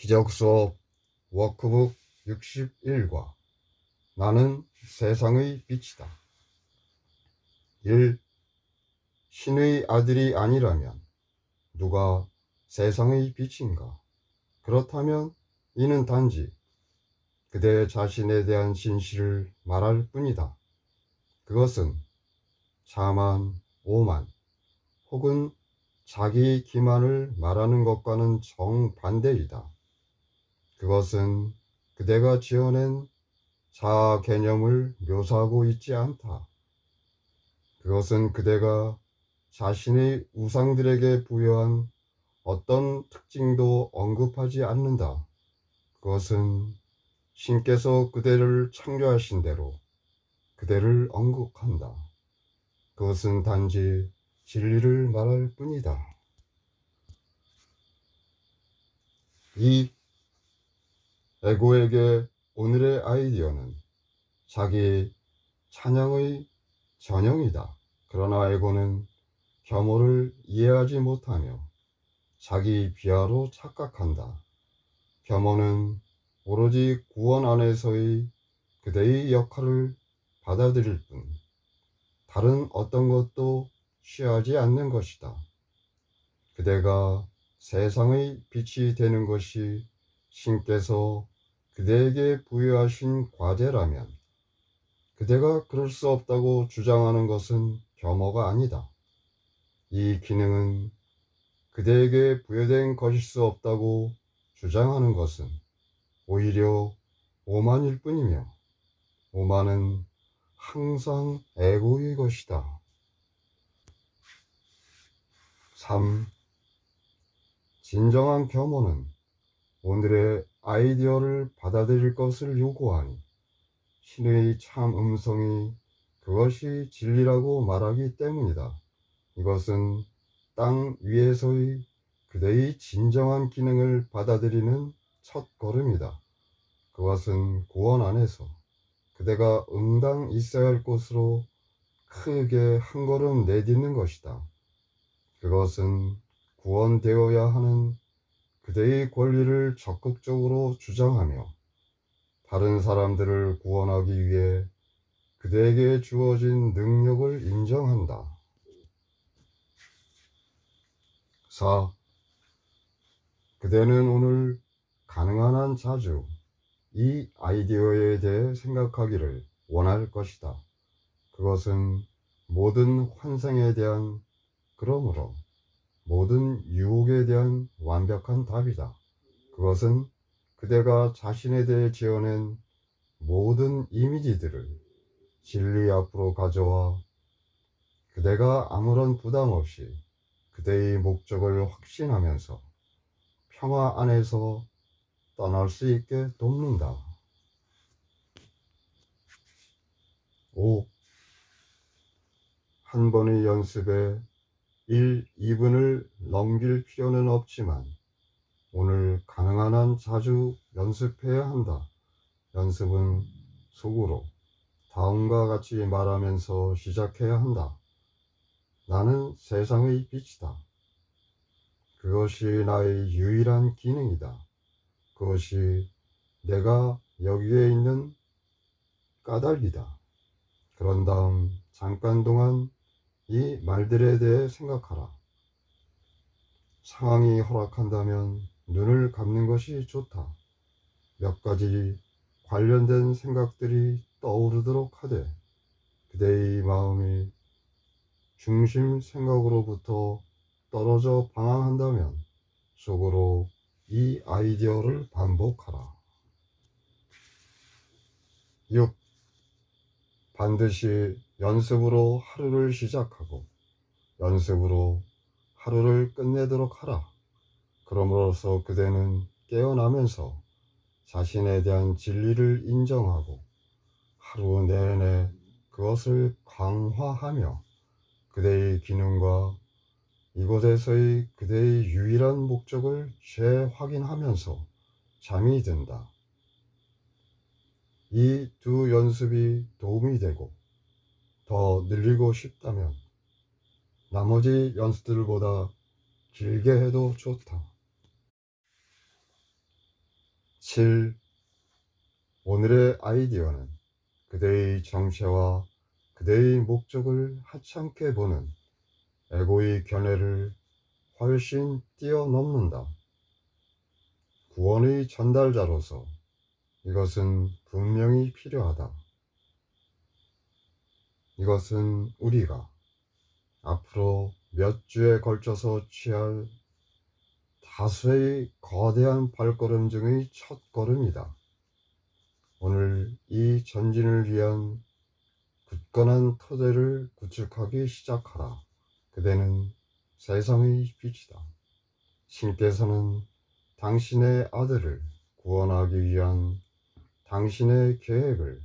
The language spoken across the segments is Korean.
기적수업 워크북 61과 나는 세상의 빛이다. 1. 신의 아들이 아니라면 누가 세상의 빛인가? 그렇다면 이는 단지 그대 자신에 대한 진실을 말할 뿐이다. 그것은 자만, 오만 혹은 자기 기만을 말하는 것과는 정반대이다. 그것은 그대가 지어낸 자아 개념을 묘사하고 있지 않다. 그것은 그대가 자신의 우상들에게 부여한 어떤 특징도 언급하지 않는다. 그것은 신께서 그대를 창조하신 대로 그대를 언급한다. 그것은 단지 진리를 말할 뿐이다. 2. 에고에게 오늘의 아이디어는 자기 찬양의 전형이다. 그러나 에고는 겸허를 이해하지 못하며 자기 비하로 착각한다. 겸허는 오로지 구원 안에서의 그대의 역할을 받아들일 뿐 다른 어떤 것도 취하지 않는 것이다. 그대가 세상의 빛이 되는 것이 신께서 그대에게 부여하신 과제라면 그대가 그럴 수 없다고 주장하는 것은 겸허가 아니다. 이 기능은 그대에게 부여된 것일 수 없다고 주장하는 것은 오히려 오만일 뿐이며 오만은 항상 에고의 것이다. 3. 진정한 겸허는 오늘의 아이디어를 받아들일 것을 요구하니 신의 참 음성이 그것이 진리라고 말하기 때문이다. 이것은 땅 위에서의 그대의 진정한 기능을 받아들이는 첫 걸음이다. 그것은 구원 안에서 그대가 응당 있어야 할 곳으로 크게 한 걸음 내딛는 것이다. 그것은 구원되어야 하는 그대의 권리를 적극적으로 주장하며 다른 사람들을 구원하기 위해 그대에게 주어진 능력을 인정한다. 4. 그대는 오늘 가능한 한 자주 이 아이디어에 대해 생각하기를 원할 것이다. 그것은 모든 환상에 대한, 그러므로 모든 유혹에 대한 완벽한 답이다. 그것은 그대가 자신에 대해 지어낸 모든 이미지들을 진리 앞으로 가져와 그대가 아무런 부담 없이 그대의 목적을 확신하면서 평화 안에서 떠날 수 있게 돕는다. 5. 한 번의 연습에 1, 2분을 넘길 필요는 없지만 오늘 가능한 한 자주 연습해야 한다. 연습은 속으로 다음과 같이 말하면서 시작해야 한다. 나는 세상의 빛이다. 그것이 나의 유일한 기능이다. 그것이 내가 여기에 있는 까닭이다. 그런 다음 잠깐 동안 이 말들에 대해 생각하라. 상황이 허락한다면 눈을 감는 것이 좋다. 몇 가지 관련된 생각들이 떠오르도록 하되 그대의 마음이 중심 생각으로부터 떨어져 방황한다면 속으로 이 아이디어를 반복하라. 6. 반드시 연습으로 하루를 시작하고 연습으로 하루를 끝내도록 하라. 그럼으로써 그대는 깨어나면서 자신에 대한 진리를 인정하고 하루 내내 그것을 강화하며 그대의 기능과 이곳에서의 그대의 유일한 목적을 재확인하면서 잠이 든다. 이 두 연습이 도움이 되고 더 늘리고 싶다면 나머지 연습들보다 길게 해도 좋다. 7. 오늘의 아이디어는 그대의 정체와 그대의 목적을 하찮게 보는 에고의 견해를 훨씬 뛰어넘는다. 구원의 전달자로서 이것은 분명히 필요하다. 이것은 우리가 앞으로 몇 주에 걸쳐서 취할 다수의 거대한 발걸음 중의 첫 걸음이다. 오늘 이 전진을 위한 굳건한 토대를 구축하기 시작하라. 그대는 세상의 빛이다. 신께서는 당신의 아들을 구원하기 위한 당신의 계획을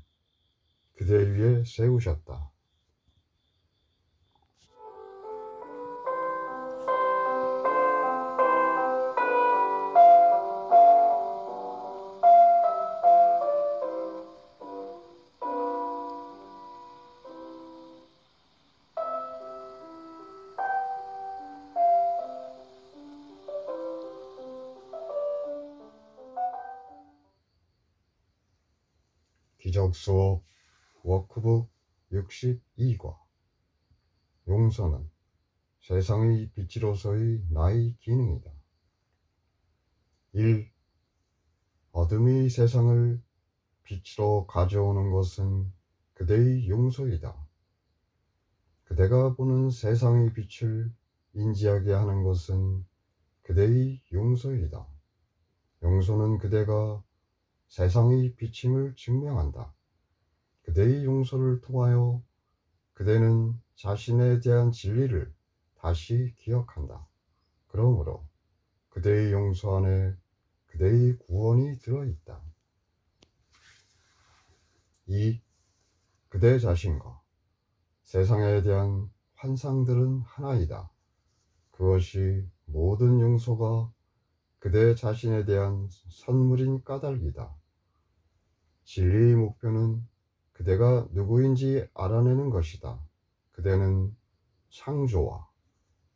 그대 위에 세우셨다. 기적수업 워크북 62과 용서는 세상의 빛으로서의 나의 기능이다. 1. 어둠이 세상을 빛으로 가져오는 것은 그대의 용서이다. 그대가 보는 세상의 빛을 인지하게 하는 것은 그대의 용서이다. 용서는 그대가 세상의 빛임을 증명한다. 그대의 용서를 통하여 그대는 자신에 대한 진리를 다시 기억한다. 그러므로 그대의 용서 안에 그대의 구원이 들어있다. 2. 그대 자신과 세상에 대한 환상들은 하나이다. 그것이 모든 용서가 그대 자신에 대한 선물인 까닭이다. 진리의 목표는 그대가 누구인지 알아내는 것이다. 그대는 창조와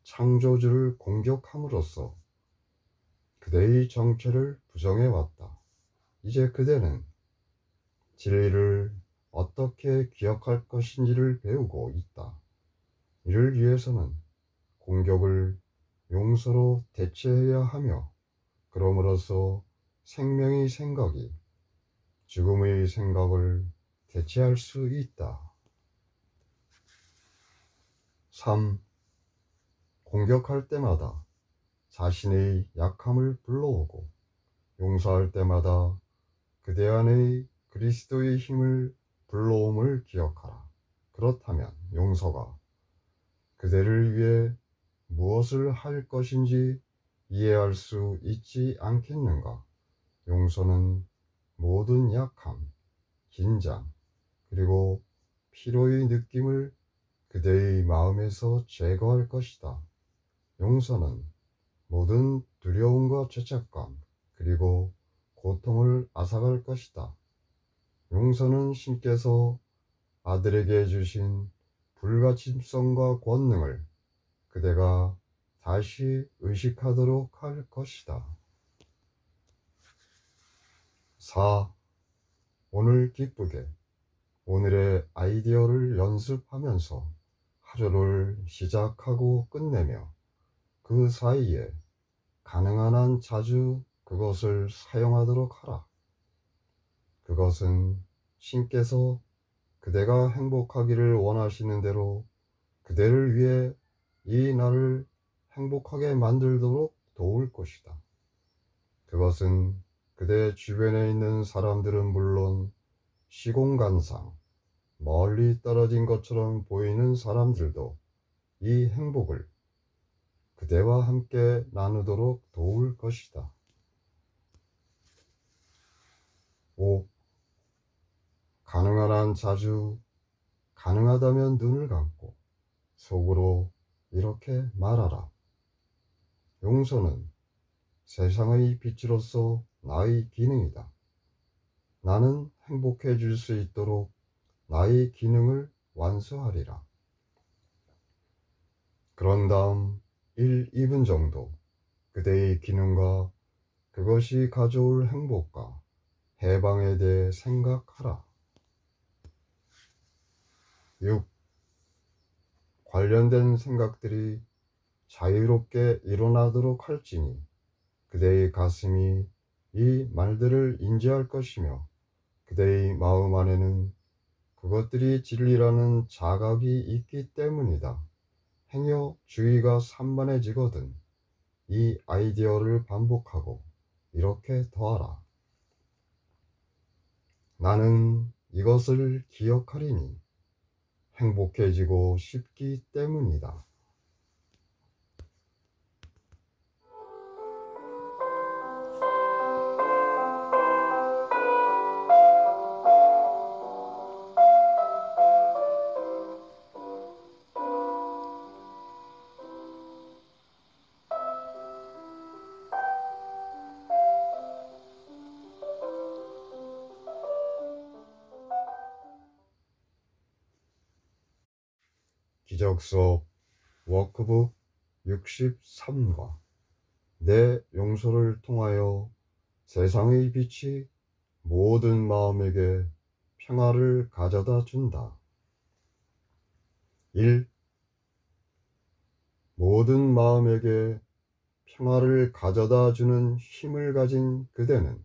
창조주를 공격함으로써 그대의 정체를 부정해왔다. 이제 그대는 진리를 어떻게 기억할 것인지를 배우고 있다. 이를 위해서는 공격을 용서로 대체해야 하며, 그럼으로써 생명의 생각이 죽음의 생각을 대체할 수 있다. 3. 공격할 때마다 자신의 약함을 불러오고 용서할 때마다 그대 안의 그리스도의 힘을 불러옴을 기억하라. 그렇다면 용서가 그대를 위해 무엇을 할 것인지 이해할 수 있지 않겠는가? 용서는 모든 약함, 긴장, 그리고 피로의 느낌을 그대의 마음에서 제거할 것이다. 용서는 모든 두려움과 죄책감, 그리고 고통을 앗아갈 것이다. 용서는 신께서 아들에게 주신 불가침성과 권능을 그대가 다시 의식하도록 할 것이다. 4. 오늘 기쁘게 오늘의 아이디어를 연습하면서 하루를 시작하고 끝내며 그 사이에 가능한 한 자주 그것을 사용하도록 하라. 그것은 신께서 그대가 행복하기를 원하시는 대로 그대를 위해 이 날을 행복하게 만들도록 도울 것이다. 그것은 그대 주변에 있는 사람들은 물론 시공간상 멀리 떨어진 것처럼 보이는 사람들도 이 행복을 그대와 함께 나누도록 도울 것이다. 5. 가능한 한 자주, 가능하다면 눈을 감고 속으로 이렇게 말하라. 용서는 세상의 빛으로서 나의 기능이다. 나는 행복해질 수 있도록 나의 기능을 완수하리라. 그런 다음 1, 2분 정도 그대의 기능과 그것이 가져올 행복과 해방에 대해 생각하라. 6. 관련된 생각들이 자유롭게 일어나도록 할지니 그대의 가슴이 이 말들을 인지할 것이며 그대의 마음 안에는 그것들이 진리라는 자각이 있기 때문이다. 행여 주의가 산만해지거든 이 아이디어를 반복하고 이렇게 더하라. 나는 이것을 기억하리니 행복해지고 싶기 때문이다. 기적수업 워크북 63과 내 용서를 통하여 세상의 빛이 모든 마음에게 평화를 가져다 준다. 1. 모든 마음에게 평화를 가져다 주는 힘을 가진 그대는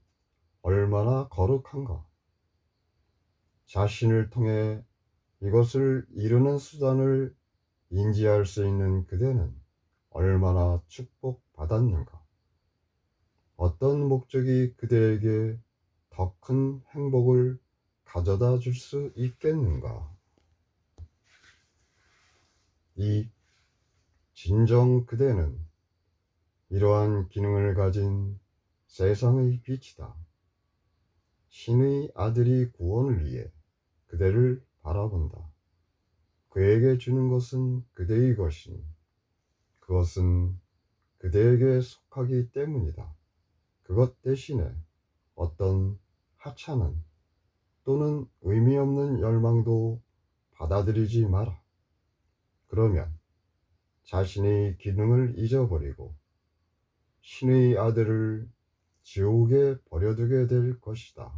얼마나 거룩한가. 자신을 통해 이것을 이루는 수단을 인지할 수 있는 그대는 얼마나 축복받았는가. 어떤 목적이 그대에게 더 큰 행복을 가져다 줄 수 있겠는가. 2. 진정 그대는 이러한 기능을 가진 세상의 빛이다. 신의 아들이 구원을 위해 그대를 바라본다. 그에게 주는 것은 그대의 것이니 그것은 그대에게 속하기 때문이다. 그것 대신에 어떤 하찮은 또는 의미 없는 열망도 받아들이지 마라. 그러면 자신의 기능을 잊어버리고 신의 아들을 지옥에 버려두게 될 것이다.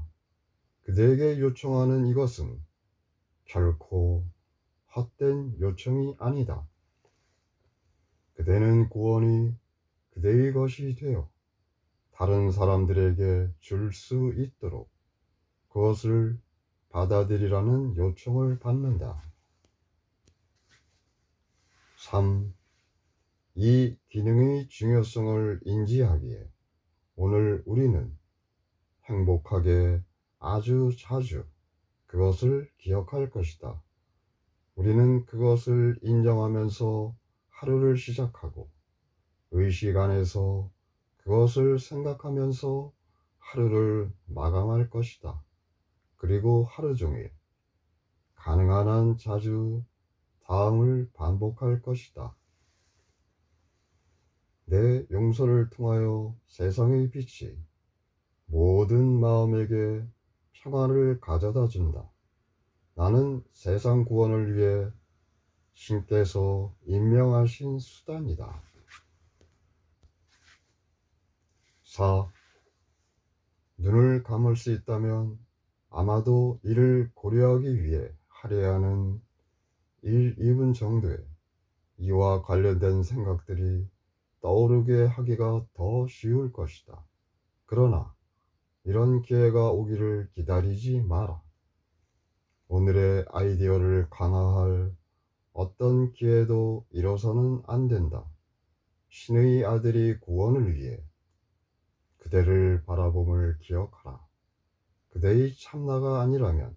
그대에게 요청하는 이것은 결코 헛된 요청이 아니다. 그대는 구원이 그대의 것이 되어 다른 사람들에게 줄 수 있도록 그것을 받아들이라는 요청을 받는다. 3. 이 기능의 중요성을 인지하기에 오늘 우리는 행복하게 아주 자주 그것을 기억할 것이다. 우리는 그것을 인정하면서 하루를 시작하고 의식 안에서 그것을 생각하면서 하루를 마감할 것이다. 그리고 하루 종일 가능한 한 자주 다음을 반복할 것이다. 내 용서를 통하여 세상의 빛이 모든 마음에게 평화를 가져다 준다. 나는 세상 구원을 위해 신께서 임명하신 수단이다. 4. 눈을 감을 수 있다면 아마도 이를 고려하기 위해 하려 하는 1, 2분 정도의 이와 관련된 생각들이 떠오르게 하기가 더 쉬울 것이다. 그러나 이런 기회가 오기를 기다리지 마라. 오늘의 아이디어를 강화할 어떤 기회도 잃어서는 안 된다. 신의 아들이 구원을 위해 그대를 바라봄을 기억하라. 그대의 참나가 아니라면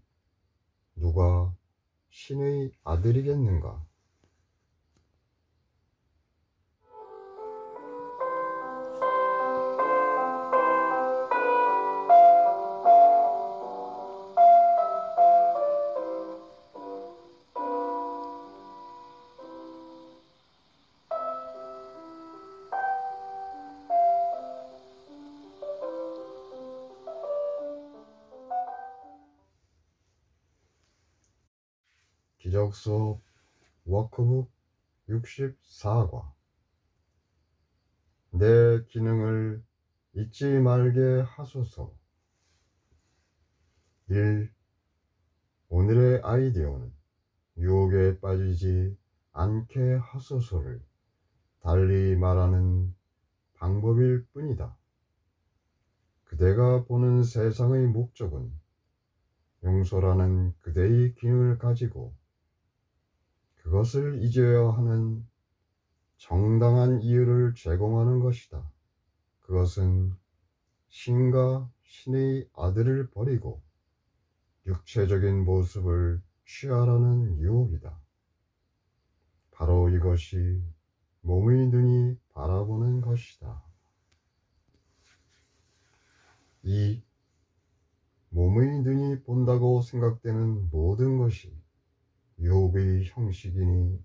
누가 신의 아들이겠는가? 기적수업 워크북 64과 내 기능을 잊지 말게 하소서. 1. 오늘의 아이디어는 유혹에 빠지지 않게 하소서를 달리 말하는 방법일 뿐이다. 그대가 보는 세상의 목적은 용서라는 그대의 기능을 가지고 그것을 잊어야 하는 정당한 이유를 제공하는 것이다. 그것은 신과 신의 아들을 버리고 육체적인 모습을 취하라는 유혹이다. 바로 이것이 몸의 눈이 바라보는 것이다. 2. 몸의 눈이 본다고 생각되는 모든 것이 유혹의 형식이니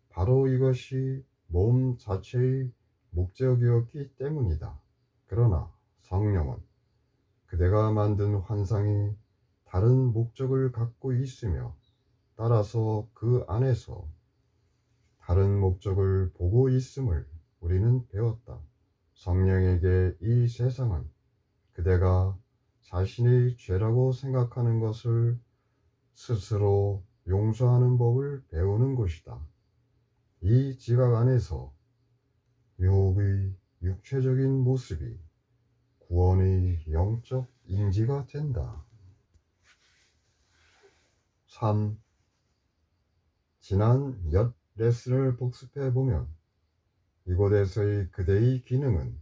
바로 이것이 몸 자체의 목적이었기 때문이다. 그러나 성령은 그대가 만든 환상이 다른 목적을 갖고 있으며 따라서 그 안에서 다른 목적을 보고 있음을 우리는 배웠다. 성령에게 이 세상은 그대가 자신의 죄라고 생각하는 것을 스스로 용서하는 법을 배우는 곳이다. 이 지각 안에서 유혹의 육체적인 모습이 구원의 영적 인지가 된다. 3. 지난 몇 레슨을 복습해 보면 이곳에서의 그대의 기능은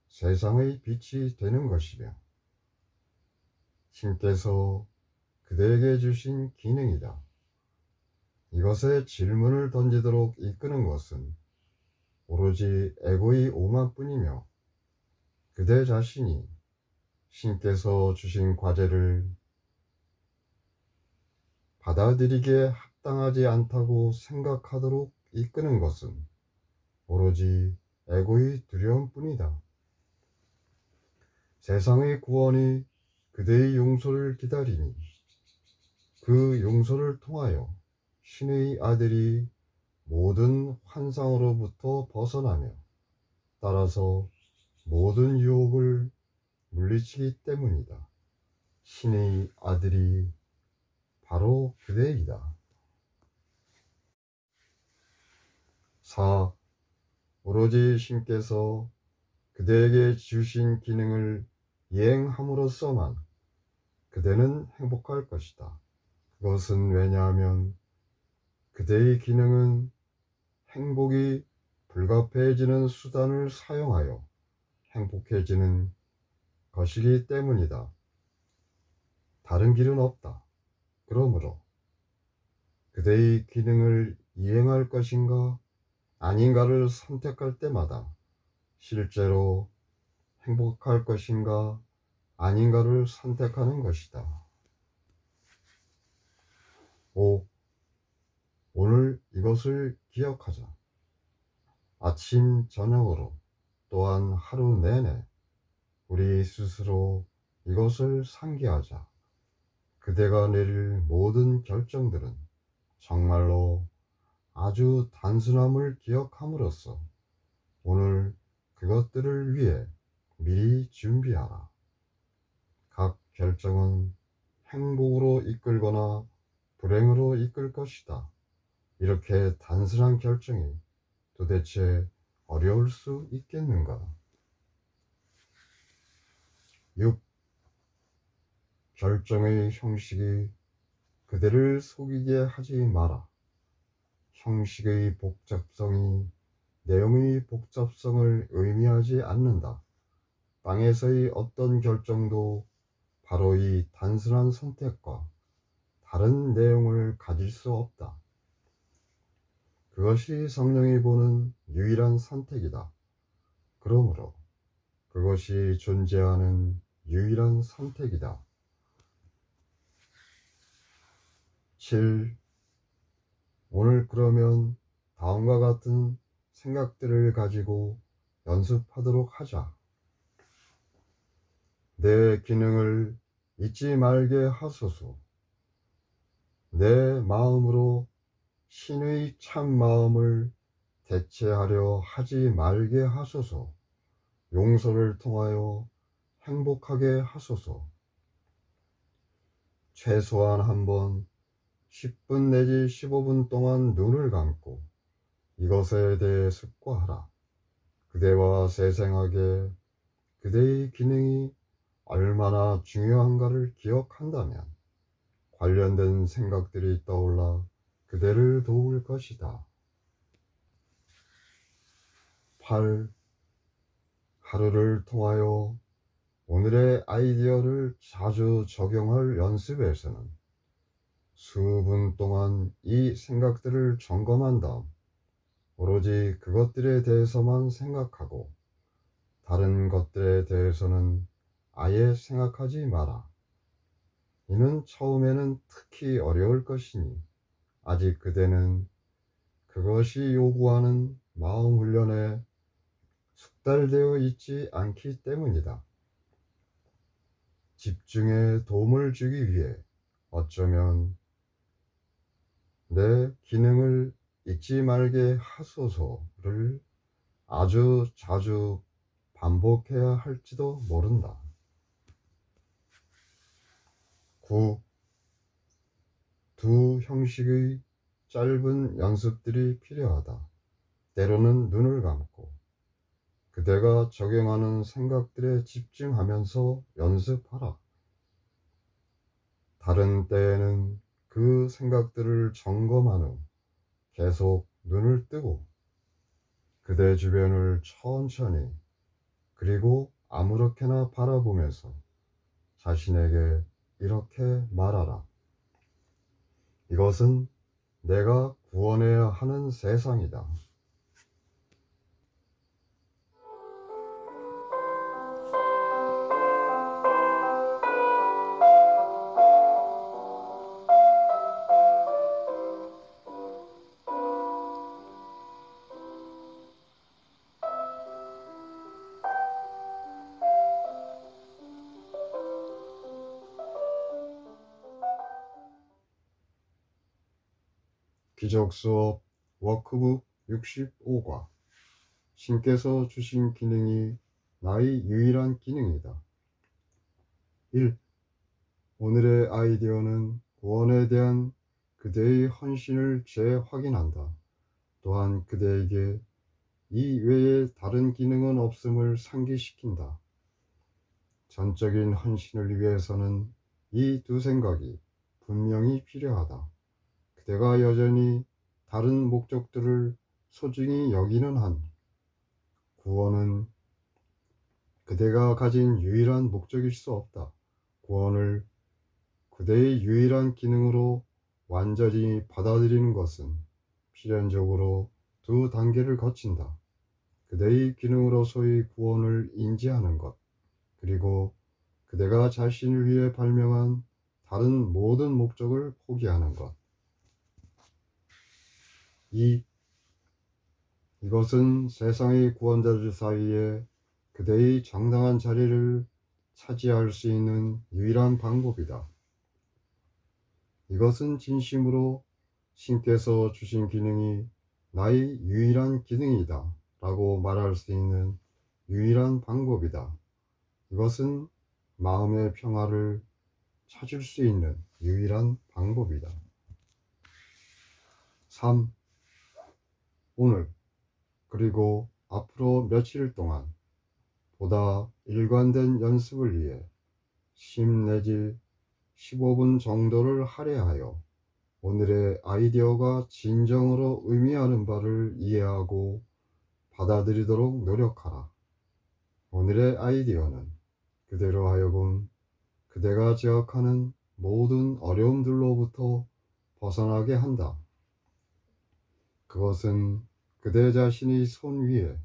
세상의 빛이 되는 것이며 신께서 그대에게 주신 기능이다. 이것에 질문을 던지도록 이끄는 것은 오로지 에고의 오만뿐이며 그대 자신이 신께서 주신 과제를 받아들이기에 합당하지 않다고 생각하도록 이끄는 것은 오로지 에고의 두려움뿐이다. 세상의 구원이 그대의 용서를 기다리니 그 용서를 통하여 신의 아들이 모든 환상으로부터 벗어나며 따라서 모든 유혹을 물리치기 때문이다. 신의 아들이 바로 그대이다. 4. 오로지 신께서 그대에게 주신 기능을 이행함으로써만 그대는 행복할 것이다. 그것은 왜냐하면 그대의 기능은 행복이 불가피해지는 수단을 사용하여 행복해지는 것이기 때문이다. 다른 길은 없다. 그러므로 그대의 기능을 이행할 것인가 아닌가를 선택할 때마다 실제로 행복할 것인가 아닌가를 선택하는 것이다. 5. 오늘 이것을 기억하자. 아침, 저녁으로 또한 하루 내내 우리 스스로 이것을 상기하자. 그대가 내릴 모든 결정들은 정말로 아주 단순함을 기억함으로써 오늘 그것들을 위해 미리 준비하라. 각 결정은 행복으로 이끌거나 불행으로 이끌 것이다. 이렇게 단순한 결정이 도대체 어려울 수 있겠는가? 6. 결정의 형식이 그대를 속이게 하지 마라. 형식의 복잡성이 내용의 복잡성을 의미하지 않는다. 땅에서의 어떤 결정도 바로 이 단순한 선택과 다른 내용을 가질 수 없다. 그것이 성령이 보는 유일한 선택이다. 그러므로 그것이 존재하는 유일한 선택이다. 7. 오늘 그러면 다음과 같은 생각들을 가지고 연습하도록 하자. 내 기능을 잊지 말게 하소서. 내 마음으로 신의 참 마음을 대체하려 하지 말게 하소서. 용서를 통하여 행복하게 하소서. 최소한 한 번 10분 내지 15분 동안 눈을 감고 이것에 대해 습과하라. 그대와 세생에게 그대의 기능이 얼마나 중요한가를 기억한다면 관련된 생각들이 떠올라 그대를 도울 것이다. 8. 하루를 통하여 오늘의 아이디어를 자주 적용할 연습에서는 수분 동안 이 생각들을 점검한 다음 오로지 그것들에 대해서만 생각하고 다른 것들에 대해서는 아예 생각하지 마라. 이는 처음에는 특히 어려울 것이니 아직 그대는 그것이 요구하는 마음 훈련에 숙달되어 있지 않기 때문이다. 집중에 도움을 주기 위해 어쩌면 내 기능을 잊지 말게 하소서를 아주 자주 반복해야 할지도 모른다. 9. 두 형식의 짧은 연습들이 필요하다. 때로는 눈을 감고 그대가 적용하는 생각들에 집중하면서 연습하라. 다른 때에는 그 생각들을 점검한 후 계속 눈을 뜨고 그대 주변을 천천히 그리고 아무렇게나 바라보면서 자신에게 이렇게 말하라. 이것은 내가 구원해야 하는 세상이다. 기적수업 워크북 65과 신께서 주신 기능이 나의 유일한 기능이다. 1. 오늘의 아이디어는 구원에 대한 그대의 헌신을 재확인한다. 또한 그대에게 이 외에 다른 기능은 없음을 상기시킨다. 전적인 헌신을 위해서는 이 두 생각이 분명히 필요하다. 그대가 여전히 다른 목적들을 소중히 여기는 한 구원은 그대가 가진 유일한 목적일 수 없다. 구원을 그대의 유일한 기능으로 완전히 받아들이는 것은 필연적으로 두 단계를 거친다. 그대의 기능으로서의 구원을 인지하는 것, 그리고 그대가 자신을 위해 발명한 다른 모든 목적을 포기하는 것. 2. 이것은 세상의 구원자들 사이에 그대의 정당한 자리를 차지할 수 있는 유일한 방법이다. 이것은 진심으로 신께서 주신 기능이 나의 유일한 기능이다 라고 말할 수 있는 유일한 방법이다. 이것은 마음의 평화를 찾을 수 있는 유일한 방법이다. 3. 오늘 그리고 앞으로 며칠 동안 보다 일관된 연습을 위해 10 내지 15분 정도를 할애하여 오늘의 아이디어가 진정으로 의미하는 바를 이해하고 받아들이도록 노력하라. 오늘의 아이디어는 그대로 하여금 그대가 지각하는 모든 어려움들로부터 벗어나게 한다. 그것은 그대 자신의 손 위에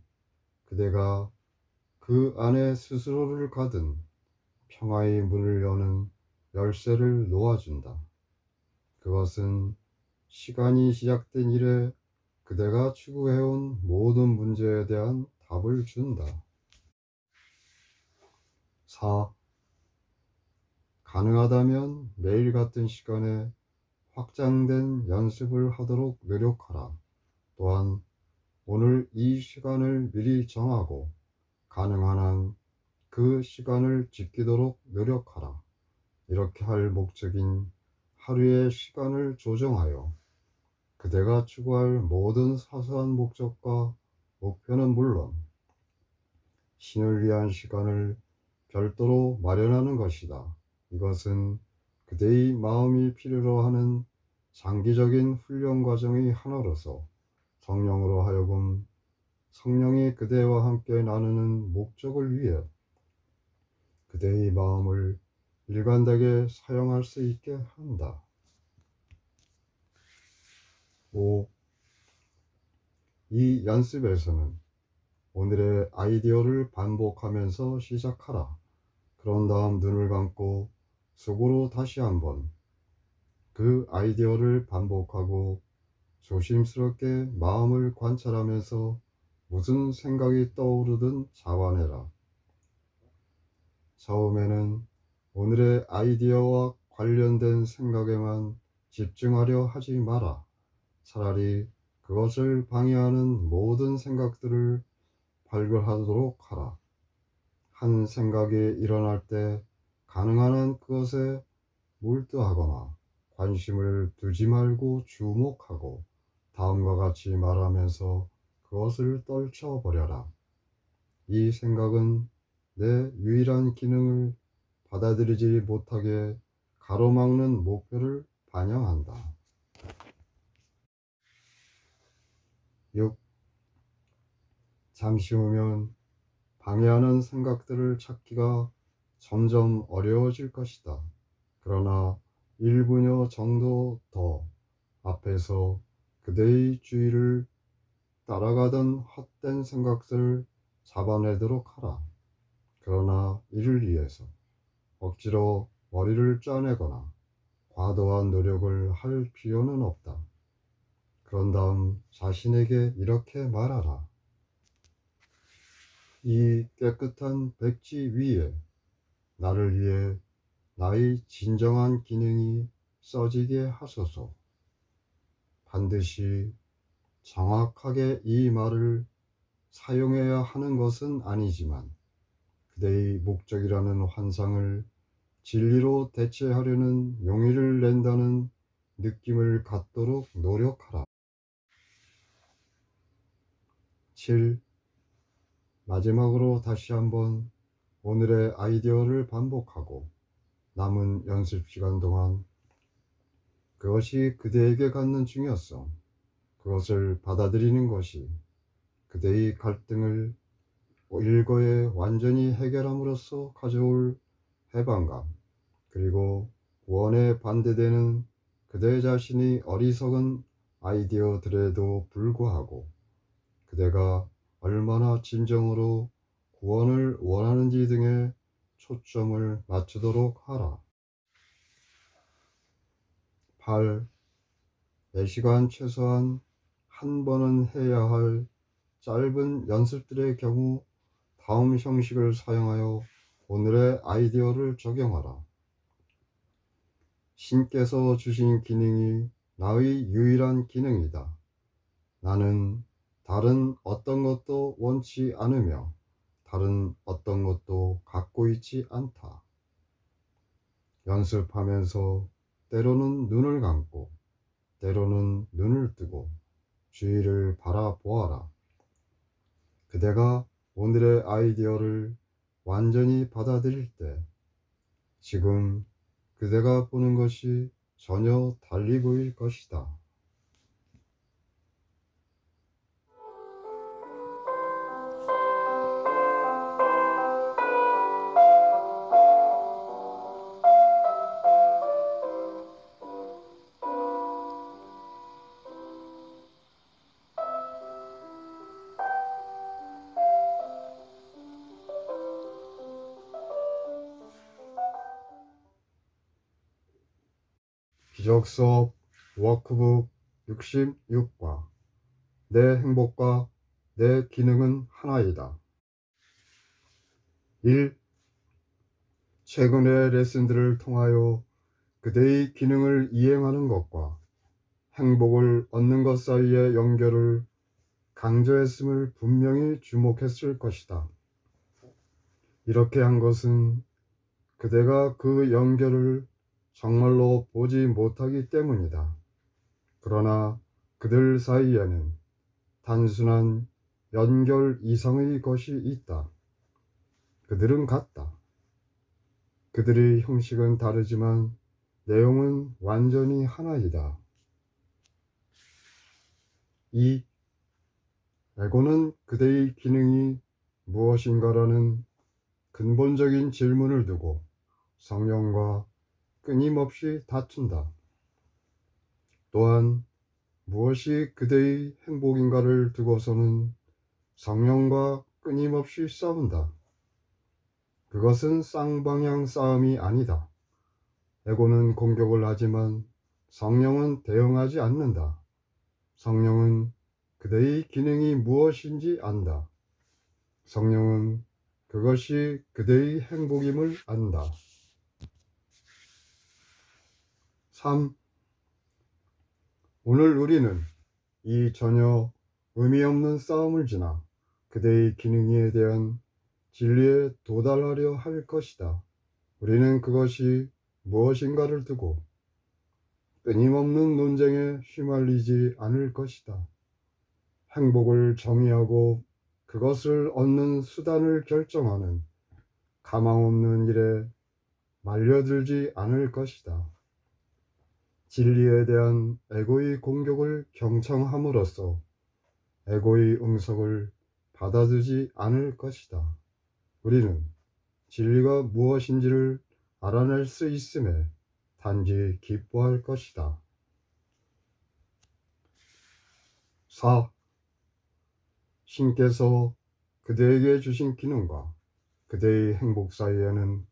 그대가 그 안에 스스로를 가든 평화의 문을 여는 열쇠를 놓아준다. 그것은 시간이 시작된 이래 그대가 추구해온 모든 문제에 대한 답을 준다. 4. 가능하다면 매일 같은 시간에 확장된 연습을 하도록 노력하라. 또한 오늘 이 시간을 미리 정하고 가능한 한 그 시간을 지키도록 노력하라. 이렇게 할 목적인 하루의 시간을 조정하여 그대가 추구할 모든 사소한 목적과 목표는 물론 신을 위한 시간을 별도로 마련하는 것이다. 이것은 그대의 마음이 필요로 하는 장기적인 훈련 과정의 하나로서 성령으로 하여금 성령이 그대와 함께 나누는 목적을 위해 그대의 마음을 일관되게 사용할 수 있게 한다. 5. 이 연습에서는 오늘의 아이디어를 반복하면서 시작하라. 그런 다음 눈을 감고 속으로 다시 한번 그 아이디어를 반복하고 조심스럽게 마음을 관찰하면서 무슨 생각이 떠오르든 잡아내라. 처음에는 오늘의 아이디어와 관련된 생각에만 집중하려 하지 마라. 차라리 그것을 방해하는 모든 생각들을 발굴하도록 하라. 한 생각이 일어날 때 가능한 한 그것에 몰두하거나 관심을 두지 말고 주목하고 다음과 같이 말하면서 그것을 떨쳐버려라. 이 생각은 내 유일한 기능을 받아들이지 못하게 가로막는 목표를 반영한다. 6. 잠시 후면 방해하는 생각들을 찾기가 점점 어려워질 것이다. 그러나 1분여 정도 더 앞에서 그대의 주의를 따라가던 헛된 생각들을 잡아내도록 하라. 그러나 이를 위해서 억지로 머리를 짜내거나 과도한 노력을 할 필요는 없다. 그런 다음 자신에게 이렇게 말하라. 이 깨끗한 백지 위에 나를 위해 나의 진정한 기능이 써지게 하소서. 반드시 정확하게 이 말을 사용해야 하는 것은 아니지만 그대의 목적이라는 환상을 진리로 대체하려는 용의를 낸다는 느낌을 갖도록 노력하라. 7. 마지막으로 다시 한번 오늘의 아이디어를 반복하고 남은 연습 시간 동안 그것이 그대에게 갖는 중요성, 그것을 받아들이는 것이 그대의 갈등을 일거에 완전히 해결함으로써 가져올 해방감, 그리고 구원에 반대되는 그대 자신의 어리석은 아이디어들에도 불구하고 그대가 얼마나 진정으로 구원을 원하는지 등에 초점을 맞추도록 하라. 8. 매시간 최소한 한 번은 해야 할 짧은 연습들의 경우 다음 형식을 사용하여 오늘의 아이디어를 적용하라. 신께서 주신 기능이 나의 유일한 기능이다. 나는 다른 어떤 것도 원치 않으며 다른 어떤 것도 갖고 있지 않다. 연습하면서 때로는 눈을 감고 때로는 눈을 뜨고 주위를 바라보아라. 그대가 오늘의 아이디어를 완전히 받아들일 때 지금 그대가 보는 것이 전혀 달리 보일 것이다. 기적수업 워크북 66과 내 행복과 내 기능은 하나이다. 1. 최근의 레슨들을 통하여 그대의 기능을 이행하는 것과 행복을 얻는 것 사이의 연결을 강조했음을 분명히 주목했을 것이다. 이렇게 한 것은 그대가 그 연결을 정말로 보지 못하기 때문이다. 그러나 그들 사이에는 단순한 연결 이상의 것이 있다. 그들은 같다. 그들의 형식은 다르지만 내용은 완전히 하나이다. 이 에고는 그대의 기능이 무엇인가라는 근본적인 질문을 두고 성령과 끊임없이 다툰다. 또한 무엇이 그대의 행복인가를 두고서는 성령과 끊임없이 싸운다. 그것은 쌍방향 싸움이 아니다. 에고는 공격을 하지만 성령은 대응하지 않는다. 성령은 그대의 기능이 무엇인지 안다. 성령은 그것이 그대의 행복임을 안다. 3. 오늘 우리는 이 전혀 의미 없는 싸움을 지나 그대의 기능에 대한 진리에 도달하려 할 것이다. 우리는 그것이 무엇인가를 두고 끊임없는 논쟁에 휘말리지 않을 것이다. 행복을 정의하고 그것을 얻는 수단을 결정하는 가망 없는 일에 말려들지 않을 것이다. 진리에 대한 에고의 공격을 경청함으로써 에고의 응석을 받아두지 않을 것이다. 우리는 진리가 무엇인지를 알아낼 수 있음에 단지 기뻐할 것이다. 4. 신께서 그대에게 주신 기능과 그대의 행복 사이에는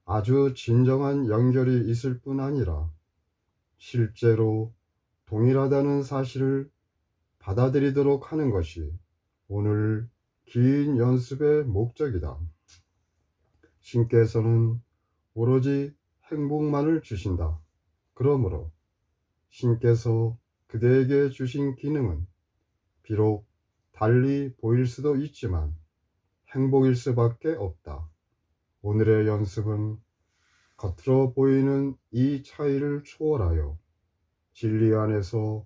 아주 진정한 연결이 있을 뿐 아니라 실제로 동일하다는 사실을 받아들이도록 하는 것이 오늘 긴 연습의 목적이다. 신께서는 오로지 행복만을 주신다. 그러므로 신께서 그대에게 주신 기능은 비록 달리 보일 수도 있지만 행복일 수밖에 없다. 오늘의 연습은 겉으로 보이는 이 차이를 초월하여 진리 안에서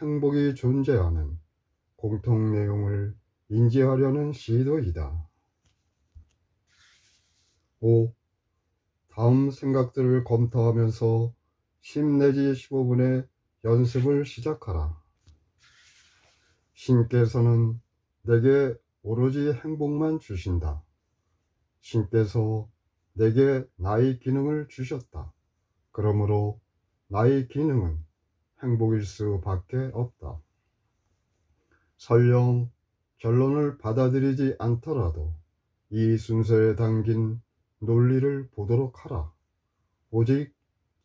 행복이 존재하는 공통 내용을 인지하려는 시도이다. 5. 다음 생각들을 검토하면서 10 내지 15분의 연습을 시작하라. 신께서는 내게 오로지 행복만 주신다. 신께서 내게 나의 기능을 주셨다. 그러므로 나의 기능은 행복일 수밖에 없다. 설령 결론을 받아들이지 않더라도 이 순서에 담긴 논리를 보도록 하라. 오직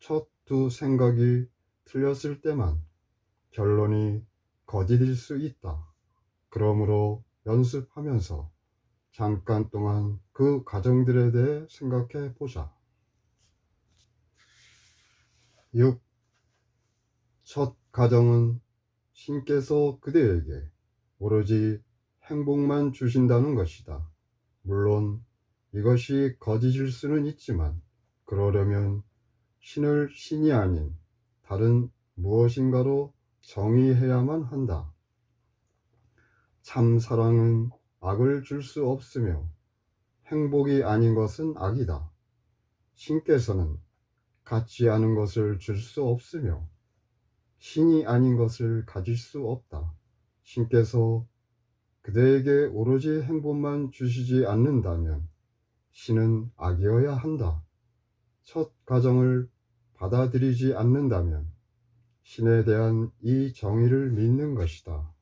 첫 두 생각이 틀렸을 때만 결론이 거짓일 수 있다. 그러므로 연습하면서 잠깐 동안 그 가정들에 대해 생각해 보자. 6. 첫 가정은 신께서 그대에게 오로지 행복만 주신다는 것이다. 물론 이것이 거짓일 수는 있지만 그러려면 신을 신이 아닌 다른 무엇인가로 정의해야만 한다. 참 사랑은 악을 줄 수 없으며 행복이 아닌 것은 악이다. 신께서는 같지 않은 것을 줄 수 없으며 신이 아닌 것을 가질 수 없다. 신께서 그대에게 오로지 행복만 주시지 않는다면 신은 악이어야 한다. 첫 가정을 받아들이지 않는다면 신에 대한 이 정의를 믿는 것이다.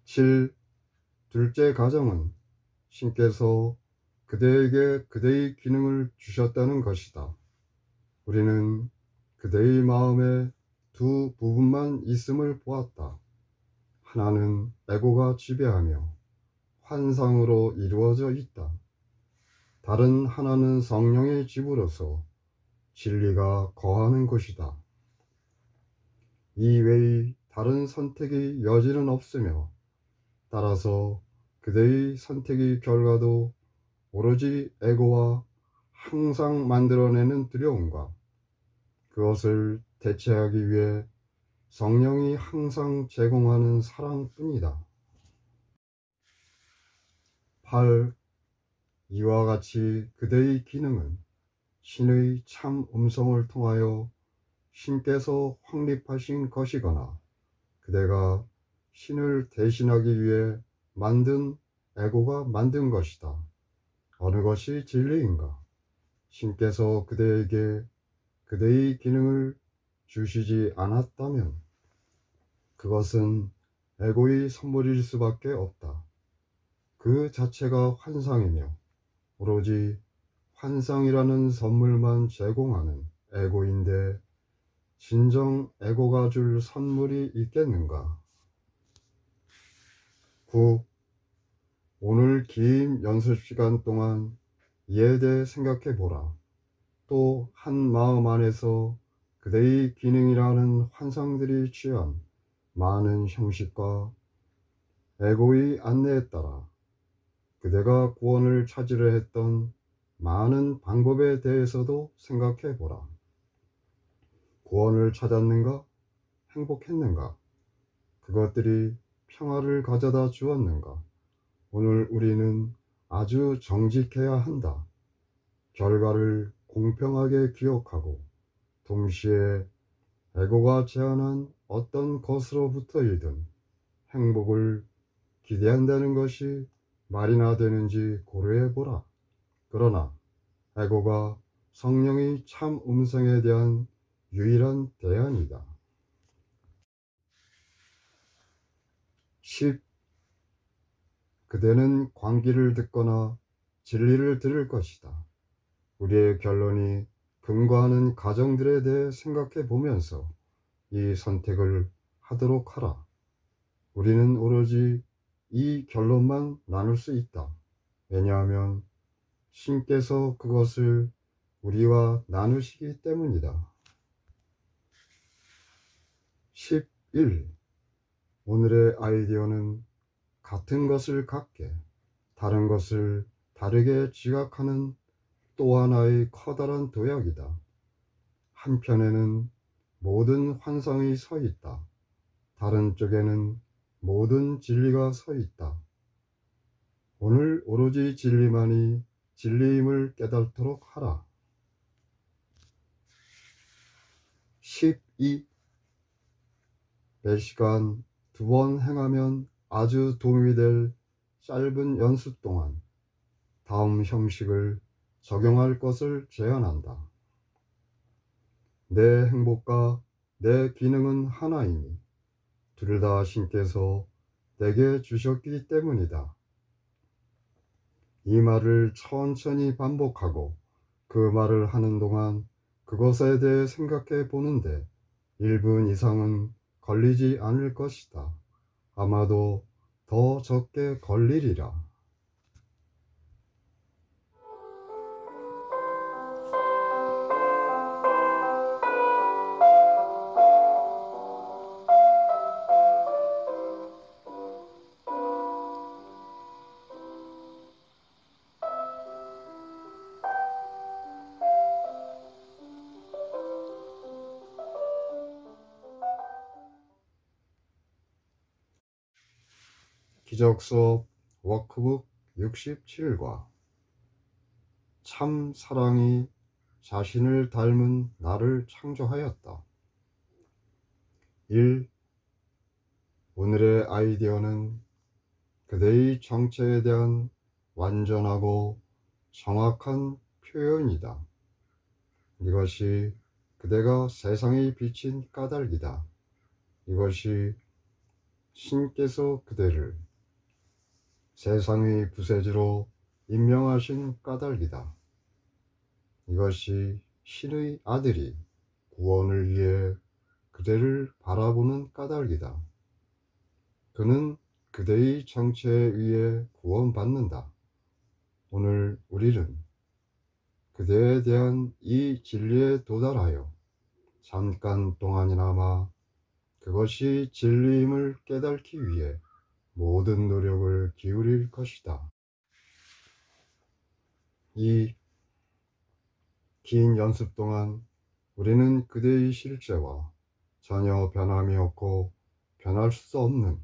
7. 둘째 가정은 신께서 그대에게 그대의 기능을 주셨다는 것이다. 우리는 그대의 마음에 두 부분만 있음을 보았다. 하나는 에고가 지배하며 환상으로 이루어져 있다. 다른 하나는 성령의 집으로서 진리가 거하는 곳이다. 이 외의 다른 선택의 여지는 없으며 따라서 그대의 선택의 결과도 오로지 에고와 항상 만들어내는 두려움과 그것을 대체하기 위해 성령이 항상 제공하는 사랑뿐이다. 8. 이와 같이 그대의 기능은 신의 참 음성을 통하여 신께서 확립하신 것이거나 그대가 신을 대신하기 위해 만든 에고가 만든 것이다. 어느 것이 진리인가? 신께서 그대에게 그대의 기능을 주시지 않았다면 그것은 에고의 선물일 수밖에 없다. 그 자체가 환상이며 오로지 환상이라는 선물만 제공하는 에고인데 진정 에고가 줄 선물이 있겠는가? 9. 오늘 긴 연습 시간 동안 이에 대해 생각해 보라. 또 한 마음 안에서 그대의 기능이라는 환상들이 취한 많은 형식과 에고의 안내에 따라 그대가 구원을 찾으려 했던 많은 방법에 대해서도 생각해 보라. 구원을 찾았는가? 행복했는가? 그것들이 평화를 가져다 주었는가? 오늘 우리는 아주 정직해야 한다. 결과를 공평하게 기억하고 동시에 에고가 제안한 어떤 것으로부터이든 행복을 기대한다는 것이 말이나 되는지 고려해 보라. 그러나 에고가 성령의 참 음성에 대한 유일한 대안이다. 10. 그대는 광기를 듣거나 진리를 들을 것이다. 우리의 결론이 근거하는 가정들에 대해 생각해 보면서 이 선택을 하도록 하라. 우리는 오로지 이 결론만 나눌 수 있다. 왜냐하면 신께서 그것을 우리와 나누시기 때문이다. 11. 오늘의 아이디어는 같은 것을 갖게, 다른 것을 다르게 지각하는 또 하나의 커다란 도약이다. 한편에는 모든 환상이 서 있다. 다른 쪽에는 모든 진리가 서 있다. 오늘 오로지 진리만이 진리임을 깨닫도록 하라. 12. 매시간 2번 행하면 아주 도움이 될 짧은 연습 동안 다음 형식을 적용할 것을 제안한다. 내 행복과 내 기능은 하나이니 둘 다 신께서 내게 주셨기 때문이다. 이 말을 천천히 반복하고 그 말을 하는 동안 그것에 대해 생각해 보는데 1분 이상은 걸리지 않을 것이다. 아마도 더 적게 걸리리라. 기적수업 워크북 67과 참 사랑이 자신을 닮은 나를 창조하였다. 1. 오늘의 아이디어는 그대의 정체에 대한 완전하고 정확한 표현이다. 이것이 그대가 세상에 비친 까닭이다. 이것이 신께서 그대를 세상의 부세주로 임명하신 까닭이다. 이것이 신의 아들이 구원을 위해 그대를 바라보는 까닭이다. 그는 그대의 정체에 의해 구원받는다. 오늘 우리는 그대에 대한 이 진리에 도달하여 잠깐 동안이나마 그것이 진리임을 깨닫기 위해 모든 노력을 기울일 것이다. 이 긴 연습 동안 우리는 그대의 실제와 전혀 변함이 없고 변할 수 없는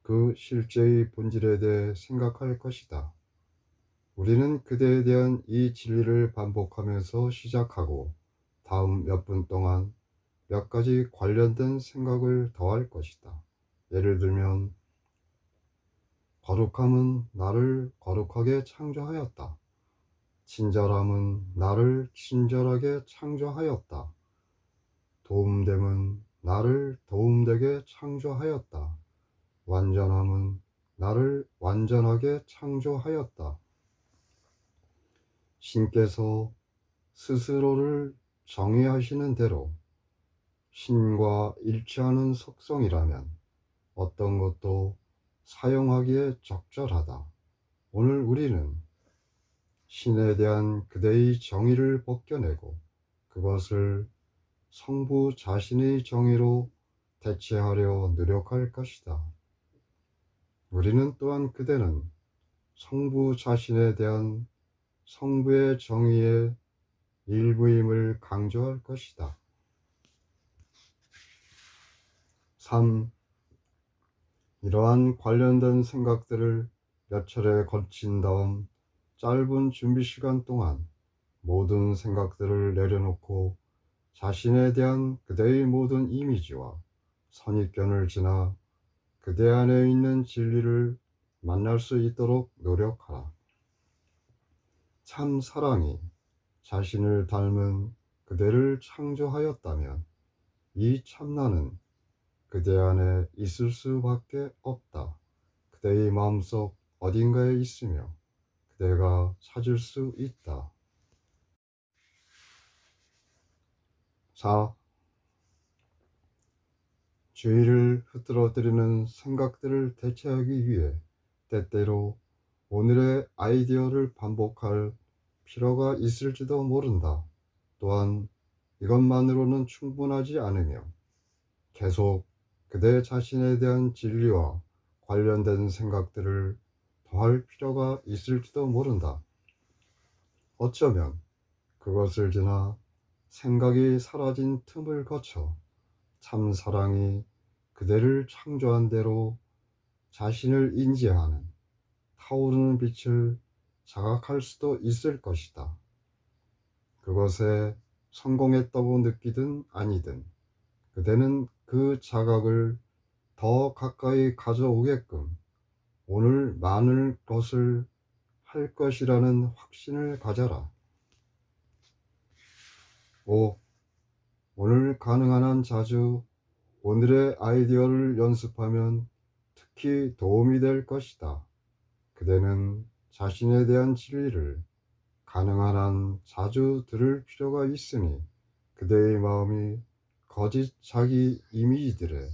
그 실제의 본질에 대해 생각할 것이다. 우리는 그대에 대한 이 진리를 반복하면서 시작하고 다음 몇 분 동안 몇 가지 관련된 생각을 더할 것이다. 예를 들면, 거룩함은 나를 거룩하게 창조하였다. 친절함은 나를 친절하게 창조하였다. 도움됨은 나를 도움되게 창조하였다. 완전함은 나를 완전하게 창조하였다. 신께서 스스로를 정의하시는 대로 신과 일치하는 속성이라면 어떤 것도 사용하기에 적절하다. 오늘 우리는 신에 대한 그대의 정의를 벗겨내고 그것을 성부 자신의 정의로 대체하려 노력할 것이다. 우리는 또한 그대는 성부 자신에 대한 성부의 정의의 일부임을 강조할 것이다. 3. 이러한 관련된 생각들을 몇 차례 거친 다음 짧은 준비 시간 동안 모든 생각들을 내려놓고 자신에 대한 그대의 모든 이미지와 선입견을 지나 그대 안에 있는 진리를 만날 수 있도록 노력하라. 참 사랑이 자신을 닮은 그대를 창조하였다면 이 참나는 그대 안에 있을 수밖에 없다. 그대의 마음속 어딘가에 있으며 그대가 찾을 수 있다. 4. 주의를 흐트러뜨리는 생각들을 대체하기 위해 때때로 오늘의 아이디어를 반복할 필요가 있을지도 모른다. 또한 이것만으로는 충분하지 않으며 계속 그대 자신에 대한 진리와 관련된 생각들을 더할 필요가 있을지도 모른다. 어쩌면 그것을 지나 생각이 사라진 틈을 거쳐 참 사랑이 그대를 창조한 대로 자신을 인지하는 타오르는 빛을 자각할 수도 있을 것이다. 그것에 성공했다고 느끼든 아니든 그대는 그 자각을 더 가까이 가져오게끔 오늘 많은 것을 할 것이라는 확신을 가져라. 5. 오늘 가능한 한 자주 오늘의 아이디어를 연습하면 특히 도움이 될 것이다. 그대는 자신에 대한 진리를 가능한 한 자주 들을 필요가 있으니 그대의 마음이 거짓 자기 이미지들에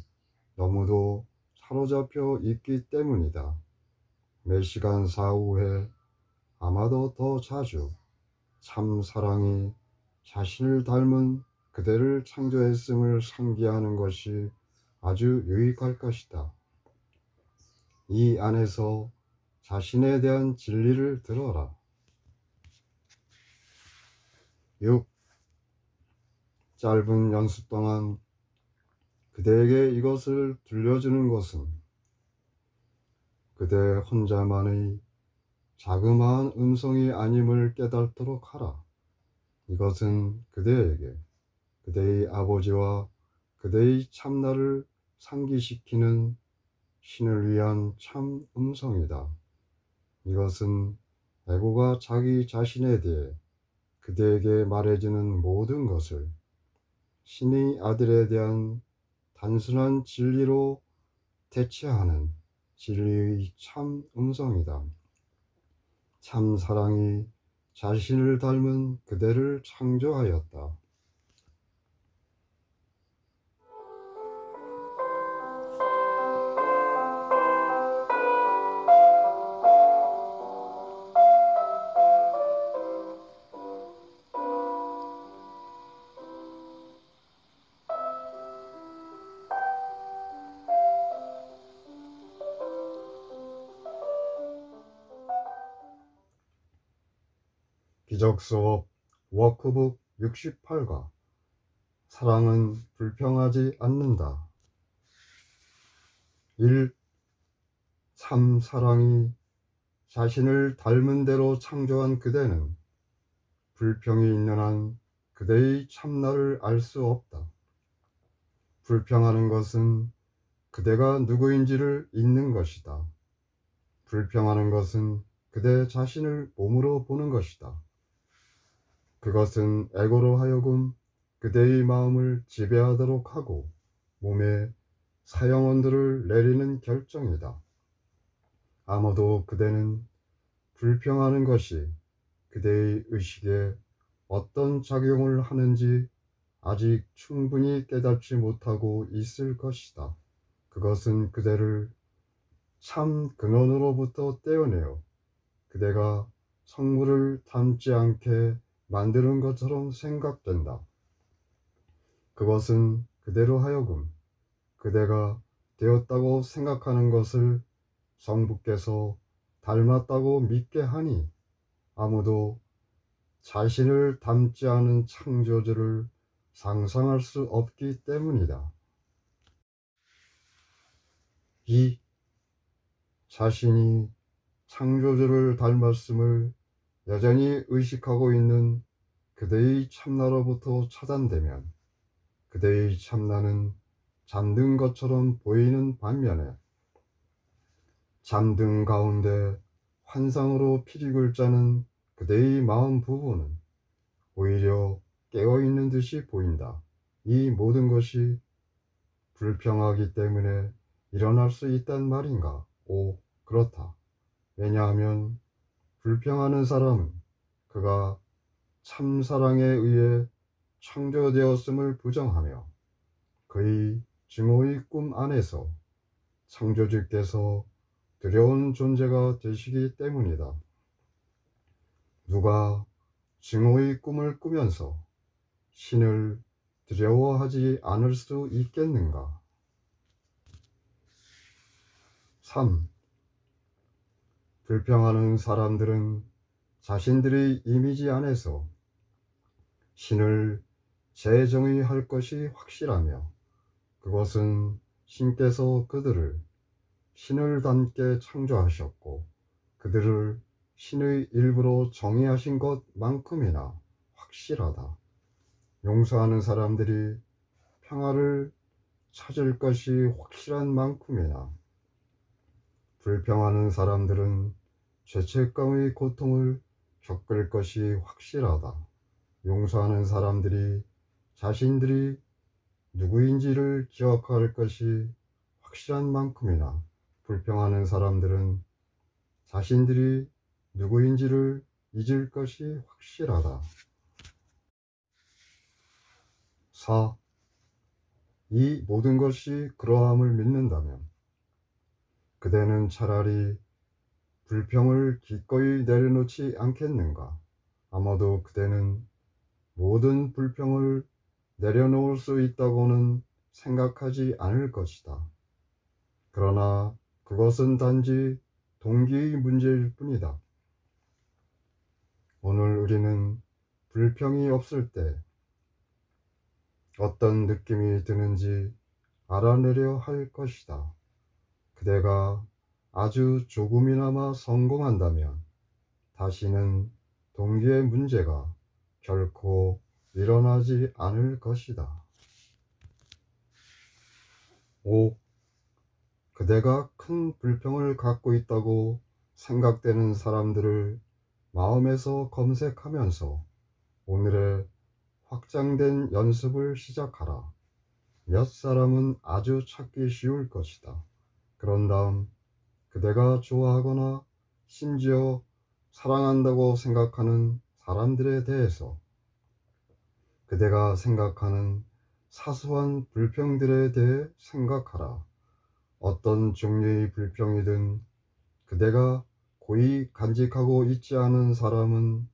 너무도 사로잡혀 있기 때문이다. 몇 시간 사후에 아마도 더 자주 참 사랑이 자신을 닮은 그대를 창조했음을 상기하는 것이 아주 유익할 것이다. 이 안에서 자신에 대한 진리를 들어라. 6. 짧은 연습 동안 그대에게 이것을 들려주는 것은 그대 혼자만의 자그마한 음성이 아님을 깨닫도록 하라. 이것은 그대에게 그대의 아버지와 그대의 참나를 상기시키는 신을 위한 참 음성이다. 이것은 에고가 자기 자신에 대해 그대에게 말해주는 모든 것을 신의 아들에 대한 단순한 진리로 대체하는 진리의 참 음성이다. 참 사랑이 자신을 닮은 그대를 창조하였다. 지적수업 워크북 68과 사랑은 불평하지 않는다. 1. 참 사랑이 자신을 닮은 대로 창조한 그대는 불평이 있는 한 그대의 참나를 알 수 없다. 불평하는 것은 그대가 누구인지를 잊는 것이다. 불평하는 것은 그대 자신을 몸으로 보는 것이다. 그것은 에고로 하여금 그대의 마음을 지배하도록 하고 몸에 사형언들을 내리는 결정이다. 아마도 그대는 불평하는 것이 그대의 의식에 어떤 작용을 하는지 아직 충분히 깨닫지 못하고 있을 것이다. 그것은 그대를 참 근원으로부터 떼어내어 그대가 성물을 닮지 않게 만드는 것처럼 생각된다. 그것은 그대로 하여금 그대가 되었다고 생각하는 것을 성부께서 닮았다고 믿게 하니 아무도 자신을 닮지 않은 창조주를 상상할 수 없기 때문이다. 2. 자신이 창조주를 닮았음을 여전히 의식하고 있는 그대의 참나로부터 차단되면 그대의 참나는 잠든 것처럼 보이는 반면에 잠든 가운데 환상으로 피릭을 짜는 그대의 마음 부분은 오히려 깨어있는 듯이 보인다. 이 모든 것이 불평하기 때문에 일어날 수 있단 말인가? 오, 그렇다. 왜냐하면 불평하는 사람은 그가 참사랑에 의해 창조되었음을 부정하며 그의 증오의 꿈 안에서 창조주께서 두려운 존재가 되시기 때문이다. 누가 증오의 꿈을 꾸면서 신을 두려워하지 않을 수 있겠는가? 3. 불평하는 사람들은 자신들의 이미지 안에서 신을 재정의할 것이 확실하며 그것은 신께서 그들을 신을 닮게 창조하셨고 그들을 신의 일부로 정의하신 것만큼이나 확실하다. 용서하는 사람들이 평화를 찾을 것이 확실한 만큼이나 불평하는 사람들은 죄책감의 고통을 겪을 것이 확실하다. 용서하는 사람들이 자신들이 누구인지를 기억할 것이 확실한 만큼이나 불평하는 사람들은 자신들이 누구인지를 잊을 것이 확실하다. 4. 이 모든 것이 그러함을 믿는다면 그대는 차라리 불평을 기꺼이 내려놓지 않겠는가? 아마도 그대는 모든 불평을 내려놓을 수 있다고는 생각하지 않을 것이다. 그러나 그것은 단지 동기의 문제일 뿐이다. 오늘 우리는 불평이 없을 때 어떤 느낌이 드는지 알아내려 할 것이다. 그대가 아주 조금이나마 성공한다면 다시는 동기의 문제가 결코 일어나지 않을 것이다. 5. 그대가 큰 불평을 갖고 있다고 생각되는 사람들을 마음에서 검색하면서 오늘의 확장된 연습을 시작하라. 몇 사람은 아주 찾기 쉬울 것이다. 그런 다음 그대가 좋아하거나 심지어 사랑한다고 생각하는 사람들에 대해서 그대가 생각하는 사소한 불평들에 대해 생각하라. 어떤 종류의 불평이든 그대가 고이 간직하고 있지 않은 사람은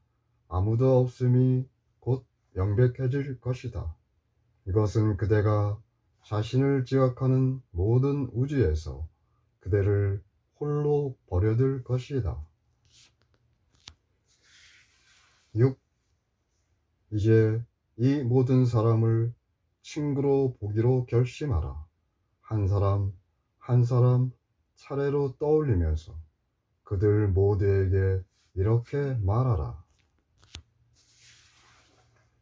아무도 없음이 곧 명백해질 것이다. 이것은 그대가 자신을 지각하는 모든 우주에서 그대를 홀로 버려둘 것이다. 6. 이제 이 모든 사람을 친구로 보기로 결심하라. 한 사람 한 사람 차례로 떠올리면서 그들 모두에게 이렇게 말하라.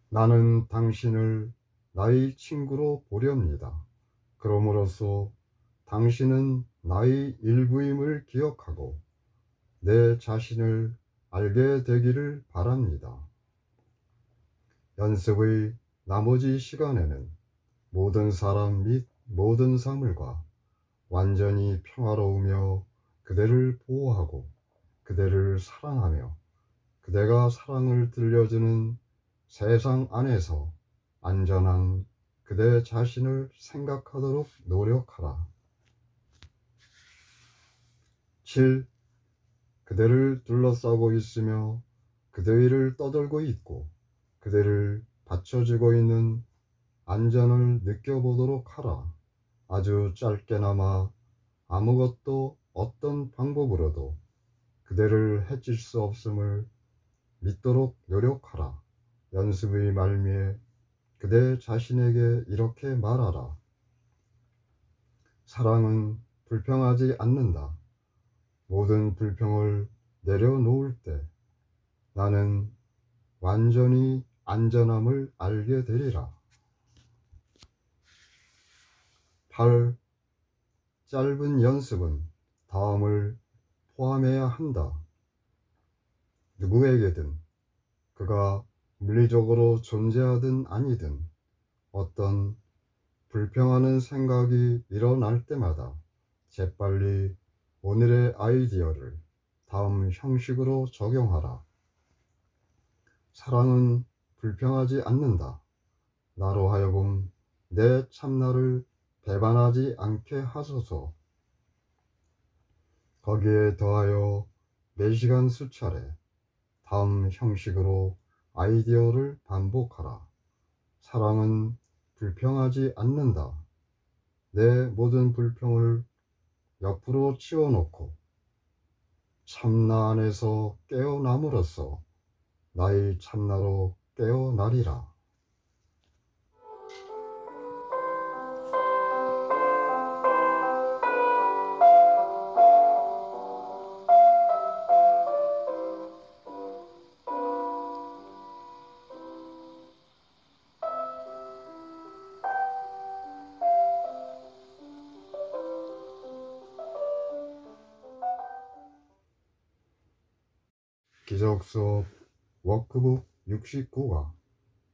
나는 당신을 나의 친구로 보렵니다. 그러므로써 당신은 나의 일부임을 기억하고 내 자신을 알게 되기를 바랍니다. 연습의 나머지 시간에는 모든 사람 및 모든 사물과 완전히 평화로우며 그대를 보호하고 그대를 사랑하며 그대가 사랑을 들려주는 세상 안에서 안전한 그대 자신을 생각하도록 노력하라. 7. 그대를 둘러싸고 있으며 그대를 떠돌고 있고 그대를 받쳐주고 있는 안전을 느껴보도록 하라. 아주 짧게나마 아무것도 어떤 방법으로도 그대를 해칠 수 없음을 믿도록 노력하라. 연습의 말미에 그대 자신에게 이렇게 말하라. 사랑은 불평하지 않는다. 모든 불평을 내려놓을 때 나는 완전히 안전함을 알게 되리라. 8. 짧은 연습은 다음을 포함해야 한다. 누구에게든 그가 물리적으로 존재하든 아니든 어떤 불평하는 생각이 일어날 때마다 재빨리 오늘의 아이디어를 다음 형식으로 적용하라. 사랑은 불평하지 않는다. 나로 하여금 내 참나를 배반하지 않게 하소서. 거기에 더하여 매시간 수차례 다음 형식으로 아이디어를 반복하라. 사랑은 불평하지 않는다. 내 모든 불평을 옆으로 치워놓고 참나 안에서 깨어남으로써 나의 참나로 깨어나리라. 기적수업 워크북 69가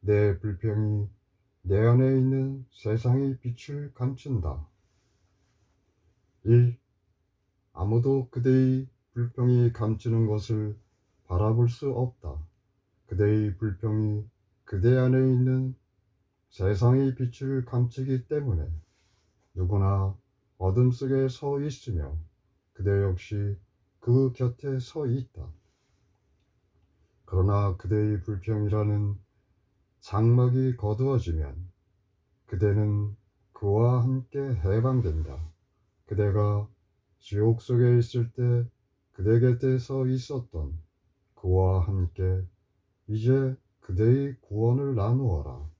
내 불평이 내 안에 있는 세상의 빛을 감춘다. 1. 아무도 그대의 불평이 감추는 것을 바라볼 수 없다. 그대의 불평이 그대 안에 있는 세상의 빛을 감추기 때문에 누구나 어둠 속에 서 있으며 그대 역시 그 곁에 서 있다. 그러나 그대의 불평이라는 장막이 거두어지면 그대는 그와 함께 해방된다. 그대가 지옥 속에 있을 때 그대 곁에 서 있었던 그와 함께 이제 그대의 구원을 나누어라.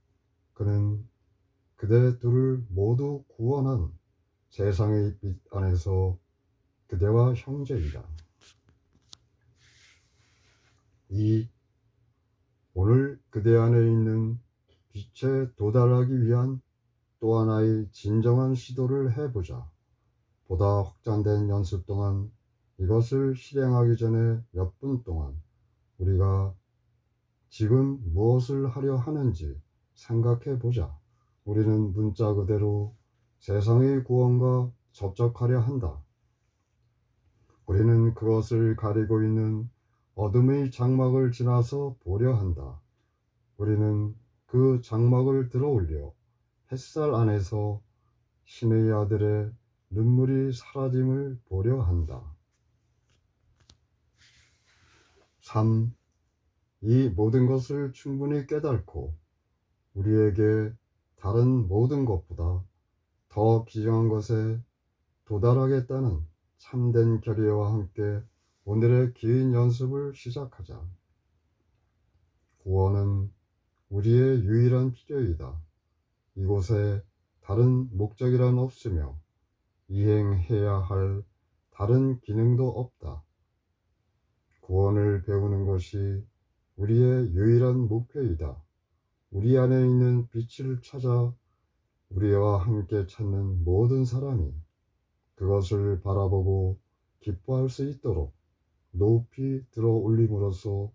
그는 그대 둘을 모두 구원한 세상의 빛 안에서 그대와 형제이다. 2. 오늘 그대 안에 있는 빛에 도달하기 위한 또 하나의 진정한 시도를 해보자. 보다 확장된 연습 동안 이것을 실행하기 전에 몇 분 동안 우리가 지금 무엇을 하려 하는지 생각해 보자. 우리는 문자 그대로 세상의 구원과 접촉하려 한다. 우리는 그것을 가리고 있는 어둠의 장막을 지나서 보려 한다. 우리는 그 장막을 들어올려 햇살 안에서 신의 아들의 눈물이 사라짐을 보려 한다. 3. 이 모든 것을 충분히 깨닫고 우리에게 다른 모든 것보다 더 귀중한 것에 도달하겠다는 참된 결의와 함께 오늘의 긴 연습을 시작하자. 구원은 우리의 유일한 필요이다. 이곳에 다른 목적이란 없으며 이행해야 할 다른 기능도 없다. 구원을 배우는 것이 우리의 유일한 목표이다. 우리 안에 있는 빛을 찾아 우리와 함께 찾는 모든 사람이 그것을 바라보고 기뻐할 수 있도록 높이 들어 올림으로써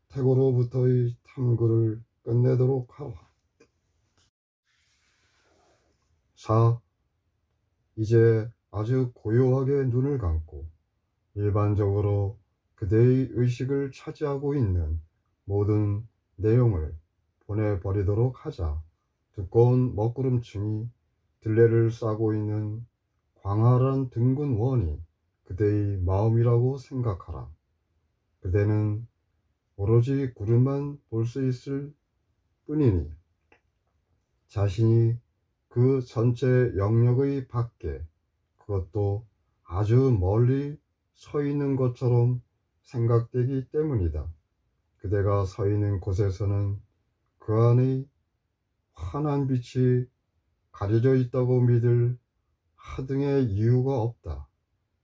태고로부터의 탐구를 끝내도록 하라. 4. 이제 아주 고요하게 눈을 감고 일반적으로 그대의 의식을 차지하고 있는 모든 내용을 보내버리도록 하자. 두꺼운 먹구름층이 들레를 싸고 있는 광활한 둥근 원이 그대의 마음이라고 생각하라. 그대는 오로지 구름만 볼 수 있을 뿐이니 자신이 그 전체 영역의 밖에, 그것도 아주 멀리 서 있는 것처럼 생각되기 때문이다. 그대가 서 있는 곳에서는 그 안의 환한 빛이 가려져 있다고 믿을 하등의 이유가 없다.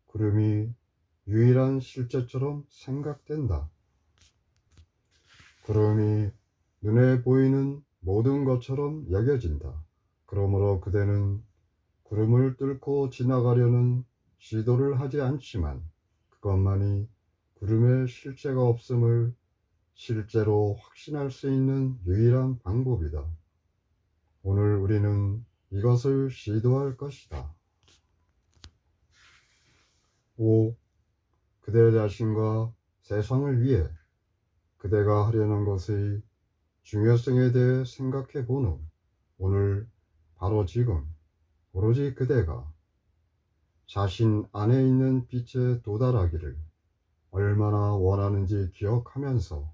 구름이 유일한 실제처럼 생각된다. 구름이 눈에 보이는 모든 것처럼 여겨진다. 그러므로 그대는 구름을 뚫고 지나가려는 시도를 하지 않지만 그것만이 구름의 실체가 없음을 실제로 확신할 수 있는 유일한 방법이다. 오늘 우리는 이것을 시도할 것이다. 5. 그대 자신과 세상을 위해 그대가 하려는 것의 중요성에 대해 생각해 본 후 오늘 바로 지금 오로지 그대가 자신 안에 있는 빛에 도달하기를 얼마나 원하는지 기억하면서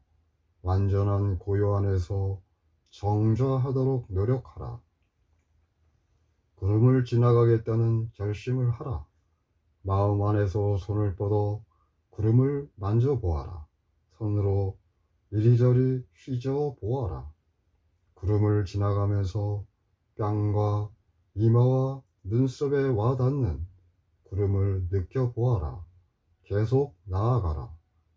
완전한 고요 안에서 정좌하도록 노력하라. 구름을 지나가겠다는 결심을 하라. 마음 안에서 손을 뻗어 구름을 만져보아라. 손으로 이리저리 휘저어 보아라. 구름을 지나가면서 뺨과 이마와 눈썹에 와닿는 구름을 느껴보아라. 계속 나아가라.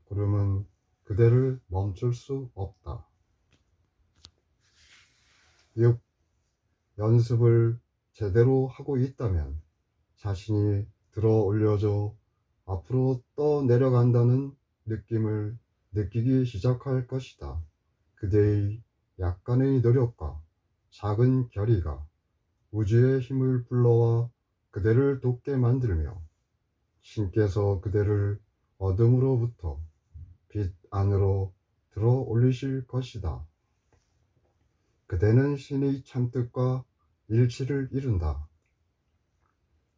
구름은 그대를 멈출 수 없다. 6. 연습을 제대로 하고 있다면 자신이 들어 올려져 앞으로 떠 내려간다는 느낌을 느끼기 시작할 것이다. 그대의 약간의 노력과 작은 결의가 우주의 힘을 불러와 그대를 돕게 만들며 신께서 그대를 어둠으로부터 빛 안으로 들어 올리실 것이다. 그대는 신의 참뜻과 일치를 이룬다.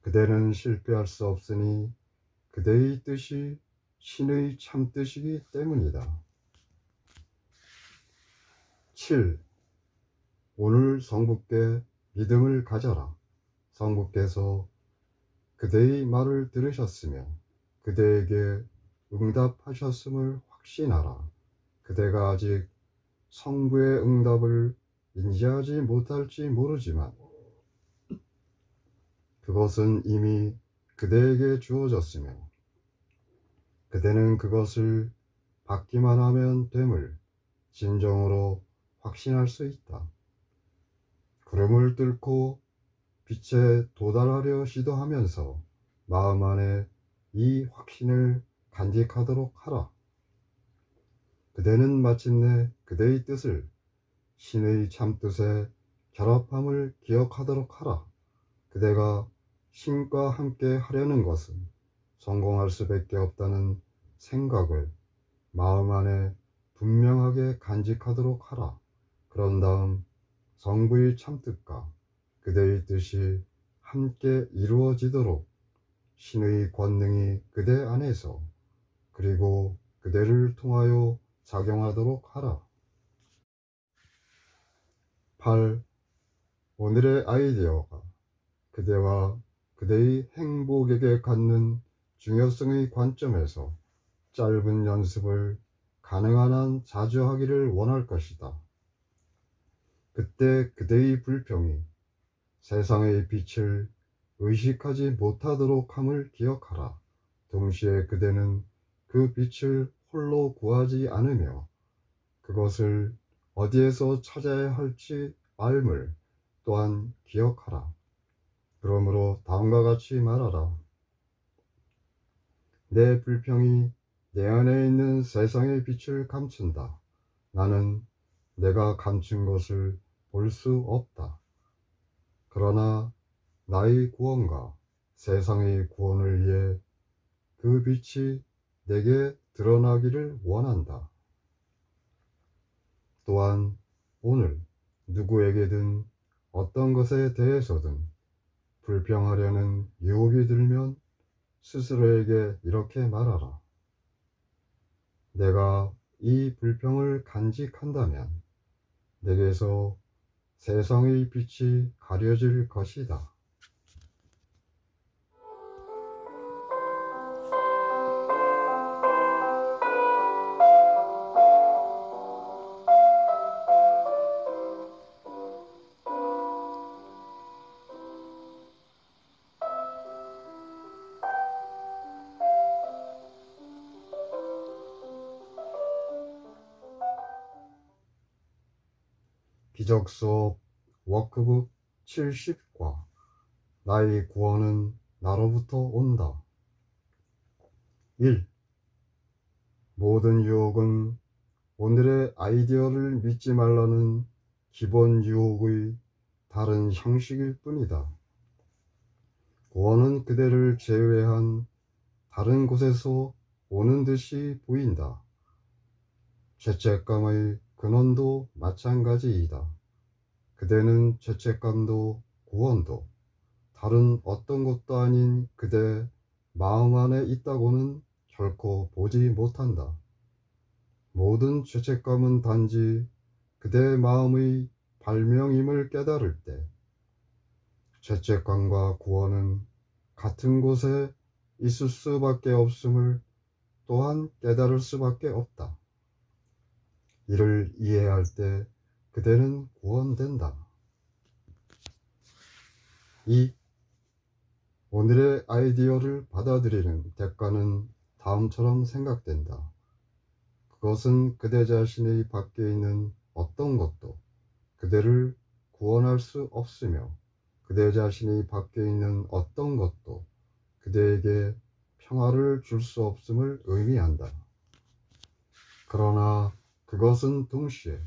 그대는 실패할 수 없으니 그대의 뜻이 신의 참뜻이기 때문이다. 7. 오늘 성부께 믿음을 가져라. 성부께서 그대의 말을 들으셨으며 그대에게 응답하셨음을 확신하라. 그대가 아직 성부의 응답을 인지하지 못할지 모르지만 그것은 이미 그대에게 주어졌으며 그대는 그것을 받기만 하면 됨을 진정으로 확신할 수 있다. 구름을 뚫고 빛에 도달하려 시도하면서 마음 안에 이 확신을 간직하도록 하라. 그대는 마침내 그대의 뜻을 신의 참뜻에 결합함을 기억하도록 하라. 그대가 신과 함께 하려는 것은 성공할 수밖에 없다는 생각을 마음 안에 분명하게 간직하도록 하라. 그런 다음 성부의 참뜻과 그대의 뜻이 함께 이루어지도록 신의 권능이 그대 안에서 그리고 그대를 통하여 작용하도록 하라. 8. 오늘의 아이디어가 그대와 그대의 행복에게 갖는 중요성의 관점에서 짧은 연습을 가능한 한 자주 하기를 원할 것이다. 그때 그대의 불평이 세상의 빛을 의식하지 못하도록 함을 기억하라. 동시에 그대는 그 빛을 홀로 구하지 않으며 그것을 어디에서 찾아야 할지 알물 또한 기억하라. 그러므로 다음과 같이 말하라. 내 불평이 내 안에 있는 세상의 빛을 감춘다. 나는 내가 감춘 것을 볼 수 없다. 그러나 나의 구원과 세상의 구원을 위해 그 빛이 내게 드러나기를 원한다. 또한 오늘 누구에게든 어떤 것에 대해서든 불평하려는 유혹이 들면 스스로에게 이렇게 말하라. 내가 이 불평을 간직한다면 내게서 세상의 빛이 가려질 것이다. 기적수업 워크북 70과 나의 구원은 나로부터 온다. 1. 모든 유혹은 오늘의 아이디어를 믿지 말라는 기본 유혹의 다른 형식일 뿐이다. 구원은 그대를 제외한 다른 곳에서 오는 듯이 보인다. 죄책감의 근원도 마찬가지이다. 그대는 죄책감도 구원도 다른 어떤 것도 아닌 그대 마음 안에 있다고는 결코 보지 못한다. 모든 죄책감은 단지 그대 마음의 발명임을 깨달을 때 죄책감과 구원은 같은 곳에 있을 수밖에 없음을 또한 깨달을 수밖에 없다. 이를 이해할 때 그대는 구원된다. 2. 오늘의 아이디어를 받아들이는 대가는 다음처럼 생각된다. 그것은 그대 자신의 밖에 있는 어떤 것도 그대를 구원할 수 없으며 그대 자신의 밖에 있는 어떤 것도 그대에게 평화를 줄 수 없음을 의미한다. 그러나 그것은 동시에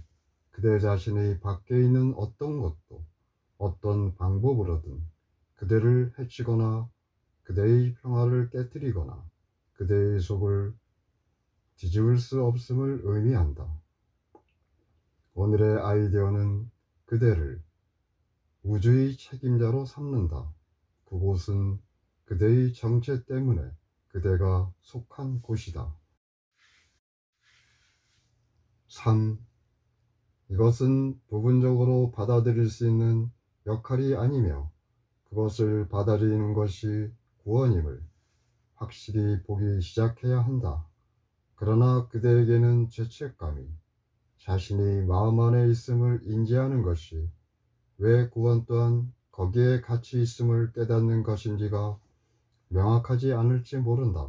그대 자신의 밖에 있는 어떤 것도 어떤 방법으로든 그대를 해치거나 그대의 평화를 깨뜨리거나 그대의 속을 뒤집을 수 없음을 의미한다. 오늘의 아이디어는 그대를 우주의 책임자로 삼는다. 그곳은 그대의 정체 때문에 그대가 속한 곳이다. 3. 이것은 부분적으로 받아들일 수 있는 역할이 아니며 그것을 받아들이는 것이 구원임을 확실히 보기 시작해야 한다. 그러나 그대에게는 죄책감이 자신이 마음 안에 있음을 인지하는 것이 왜 구원 또한 거기에 같이 있음을 깨닫는 것인지가 명확하지 않을지 모른다.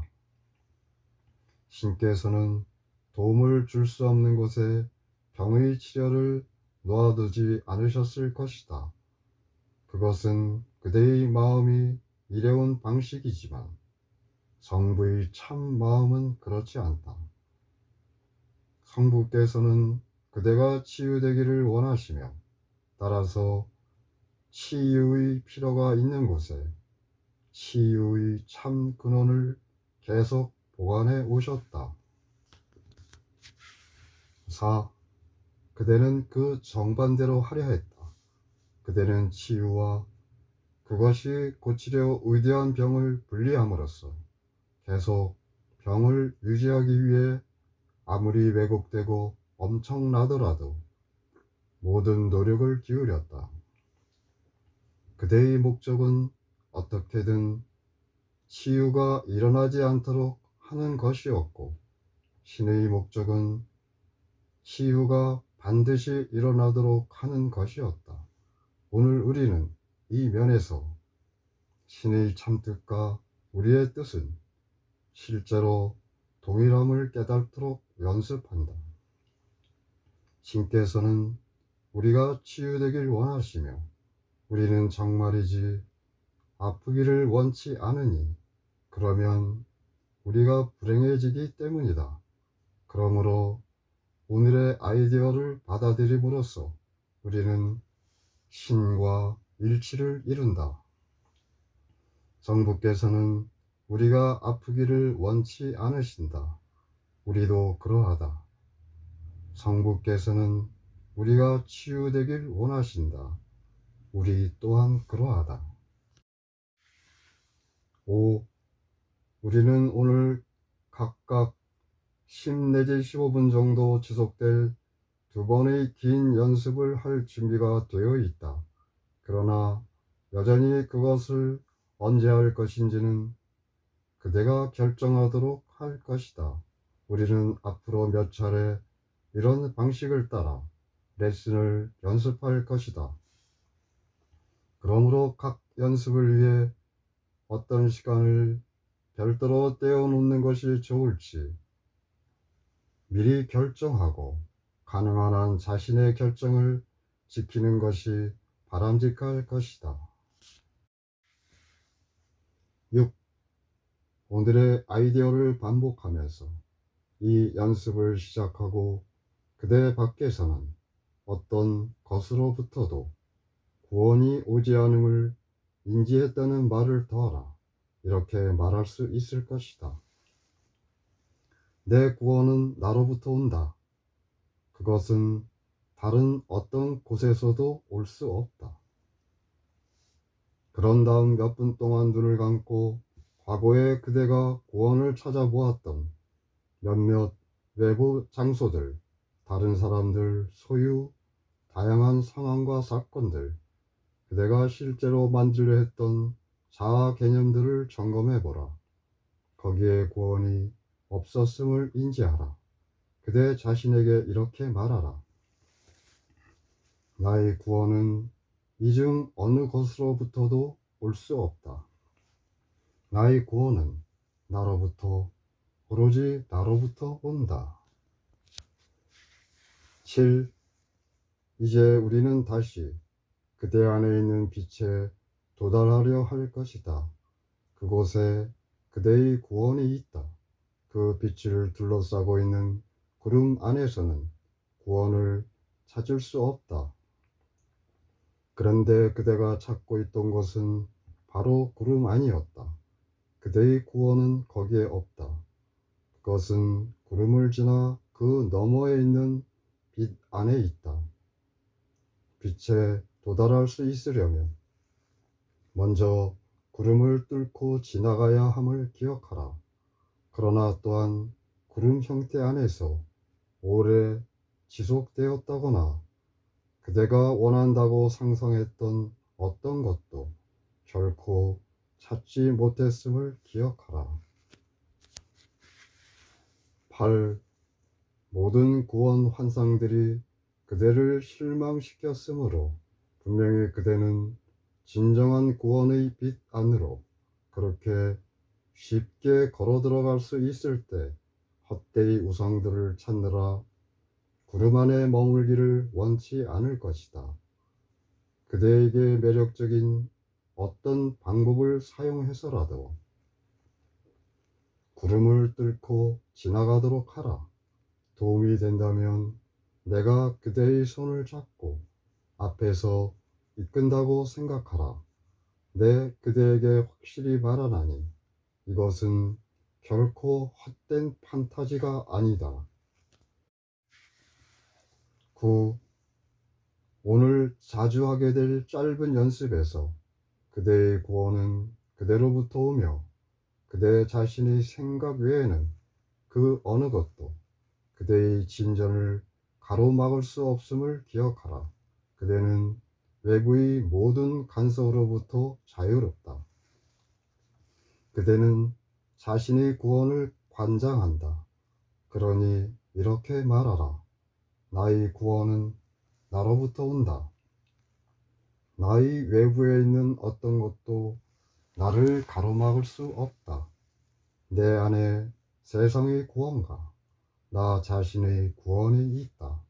신께서는 도움을 줄 수 없는 곳에 병의 치료를 놓아두지 않으셨을 것이다. 그것은 그대의 마음이 일해온 방식이지만 성부의 참 마음은 그렇지 않다. 성부께서는 그대가 치유되기를 원하시며 따라서 치유의 필요가 있는 곳에 치유의 참 근원을 계속 보관해 오셨다. 4. 그대는 그 정반대로 하려 했다. 그대는 치유와 그것이 고치려 의대한 병을 분리함으로써 계속 병을 유지하기 위해 아무리 왜곡되고 엄청나더라도 모든 노력을 기울였다. 그대의 목적은 어떻게든 치유가 일어나지 않도록 하는 것이었고 신의 목적은 치유가 반드시 일어나도록 하는 것이었다. 오늘 우리는 이 면에서 신의 참뜻과 우리의 뜻은 실제로 동일함을 깨닫도록 연습한다. 신께서는 우리가 치유되길 원하시며 우리는 정말이지 아프기를 원치 않으니 그러면 우리가 불행해지기 때문이다. 그러므로 오늘의 아이디어를 받아들임으로써 우리는 신과 일치를 이룬다. 성부께서는 우리가 아프기를 원치 않으신다. 우리도 그러하다. 성부께서는 우리가 치유되길 원하신다. 우리 또한 그러하다. 5. 우리는 오늘 각각 10 내지 15분 정도 지속될 두 번의 긴 연습을 할 준비가 되어 있다. 그러나 여전히 그것을 언제 할 것인지는 그대가 결정하도록 할 것이다. 우리는 앞으로 몇 차례 이런 방식을 따라 레슨을 연습할 것이다. 그러므로 각 연습을 위해 어떤 시간을 별도로 떼어놓는 것이 좋을지 미리 결정하고 가능한 한 자신의 결정을 지키는 것이 바람직할 것이다. 6. 오늘의 아이디어를 반복하면서 이 연습을 시작하고 그대 밖에서는 어떤 것으로부터도 구원이 오지 않음을 인지했다는 말을 더하라. 이렇게 말할 수 있을 것이다. 내 구원은 나로부터 온다. 그것은 다른 어떤 곳에서도 올 수 없다. 그런 다음 몇 분 동안 눈을 감고 과거에 그대가 구원을 찾아보았던 몇몇 외부 장소들, 다른 사람들, 소유, 다양한 상황과 사건들, 그대가 실제로 만들려 했던 자아 개념들을 점검해보라. 거기에 구원이 없었음을 인지하라. 그대 자신에게 이렇게 말하라. 나의 구원은 이 중 어느 것으로부터도 올 수 없다. 나의 구원은 나로부터, 오로지 나로부터 온다. 7. 이제 우리는 다시 그대 안에 있는 빛에 도달하려 할 것이다. 그곳에 그대의 구원이 있다. 그 빛을 둘러싸고 있는 구름 안에서는 구원을 찾을 수 없다. 그런데 그대가 찾고 있던 것은 바로 구름 아니었다. 그대의 구원은 거기에 없다. 그것은 구름을 지나 그 너머에 있는 빛 안에 있다. 빛에 도달할 수 있으려면 먼저 구름을 뚫고 지나가야 함을 기억하라. 그러나 또한 구름 형태 안에서 오래 지속되었다거나 그대가 원한다고 상상했던 어떤 것도 결코 찾지 못했음을 기억하라. 8. 모든 구원 환상들이 그대를 실망시켰으므로 분명히 그대는 진정한 구원의 빛 안으로 그렇게 쉽게 걸어 들어갈 수 있을 때 헛되이 우상들을 찾느라 구름 안에 머물기를 원치 않을 것이다. 그대에게 매력적인 어떤 방법을 사용해서라도 구름을 뚫고 지나가도록 하라. 도움이 된다면 내가 그대의 손을 잡고 앞에서 이끈다고 생각하라. 내 그대에게 확실히 말하나니 이것은 결코 헛된 판타지가 아니다. 9. 오늘 자주 하게 될 짧은 연습에서 그대의 구원은 그대로부터 오며 그대 자신의 생각 외에는 그 어느 것도 그대의 진전을 가로막을 수 없음을 기억하라. 그대는 외부의 모든 간섭으로부터 자유롭다. 그대는 자신의 구원을 관장한다. 그러니 이렇게 말하라. 나의 구원은 나로부터 온다. 나의 외부에 있는 어떤 것도 나를 가로막을 수 없다. 내 안에 세상의 구원과 나 자신의 구원이 있다.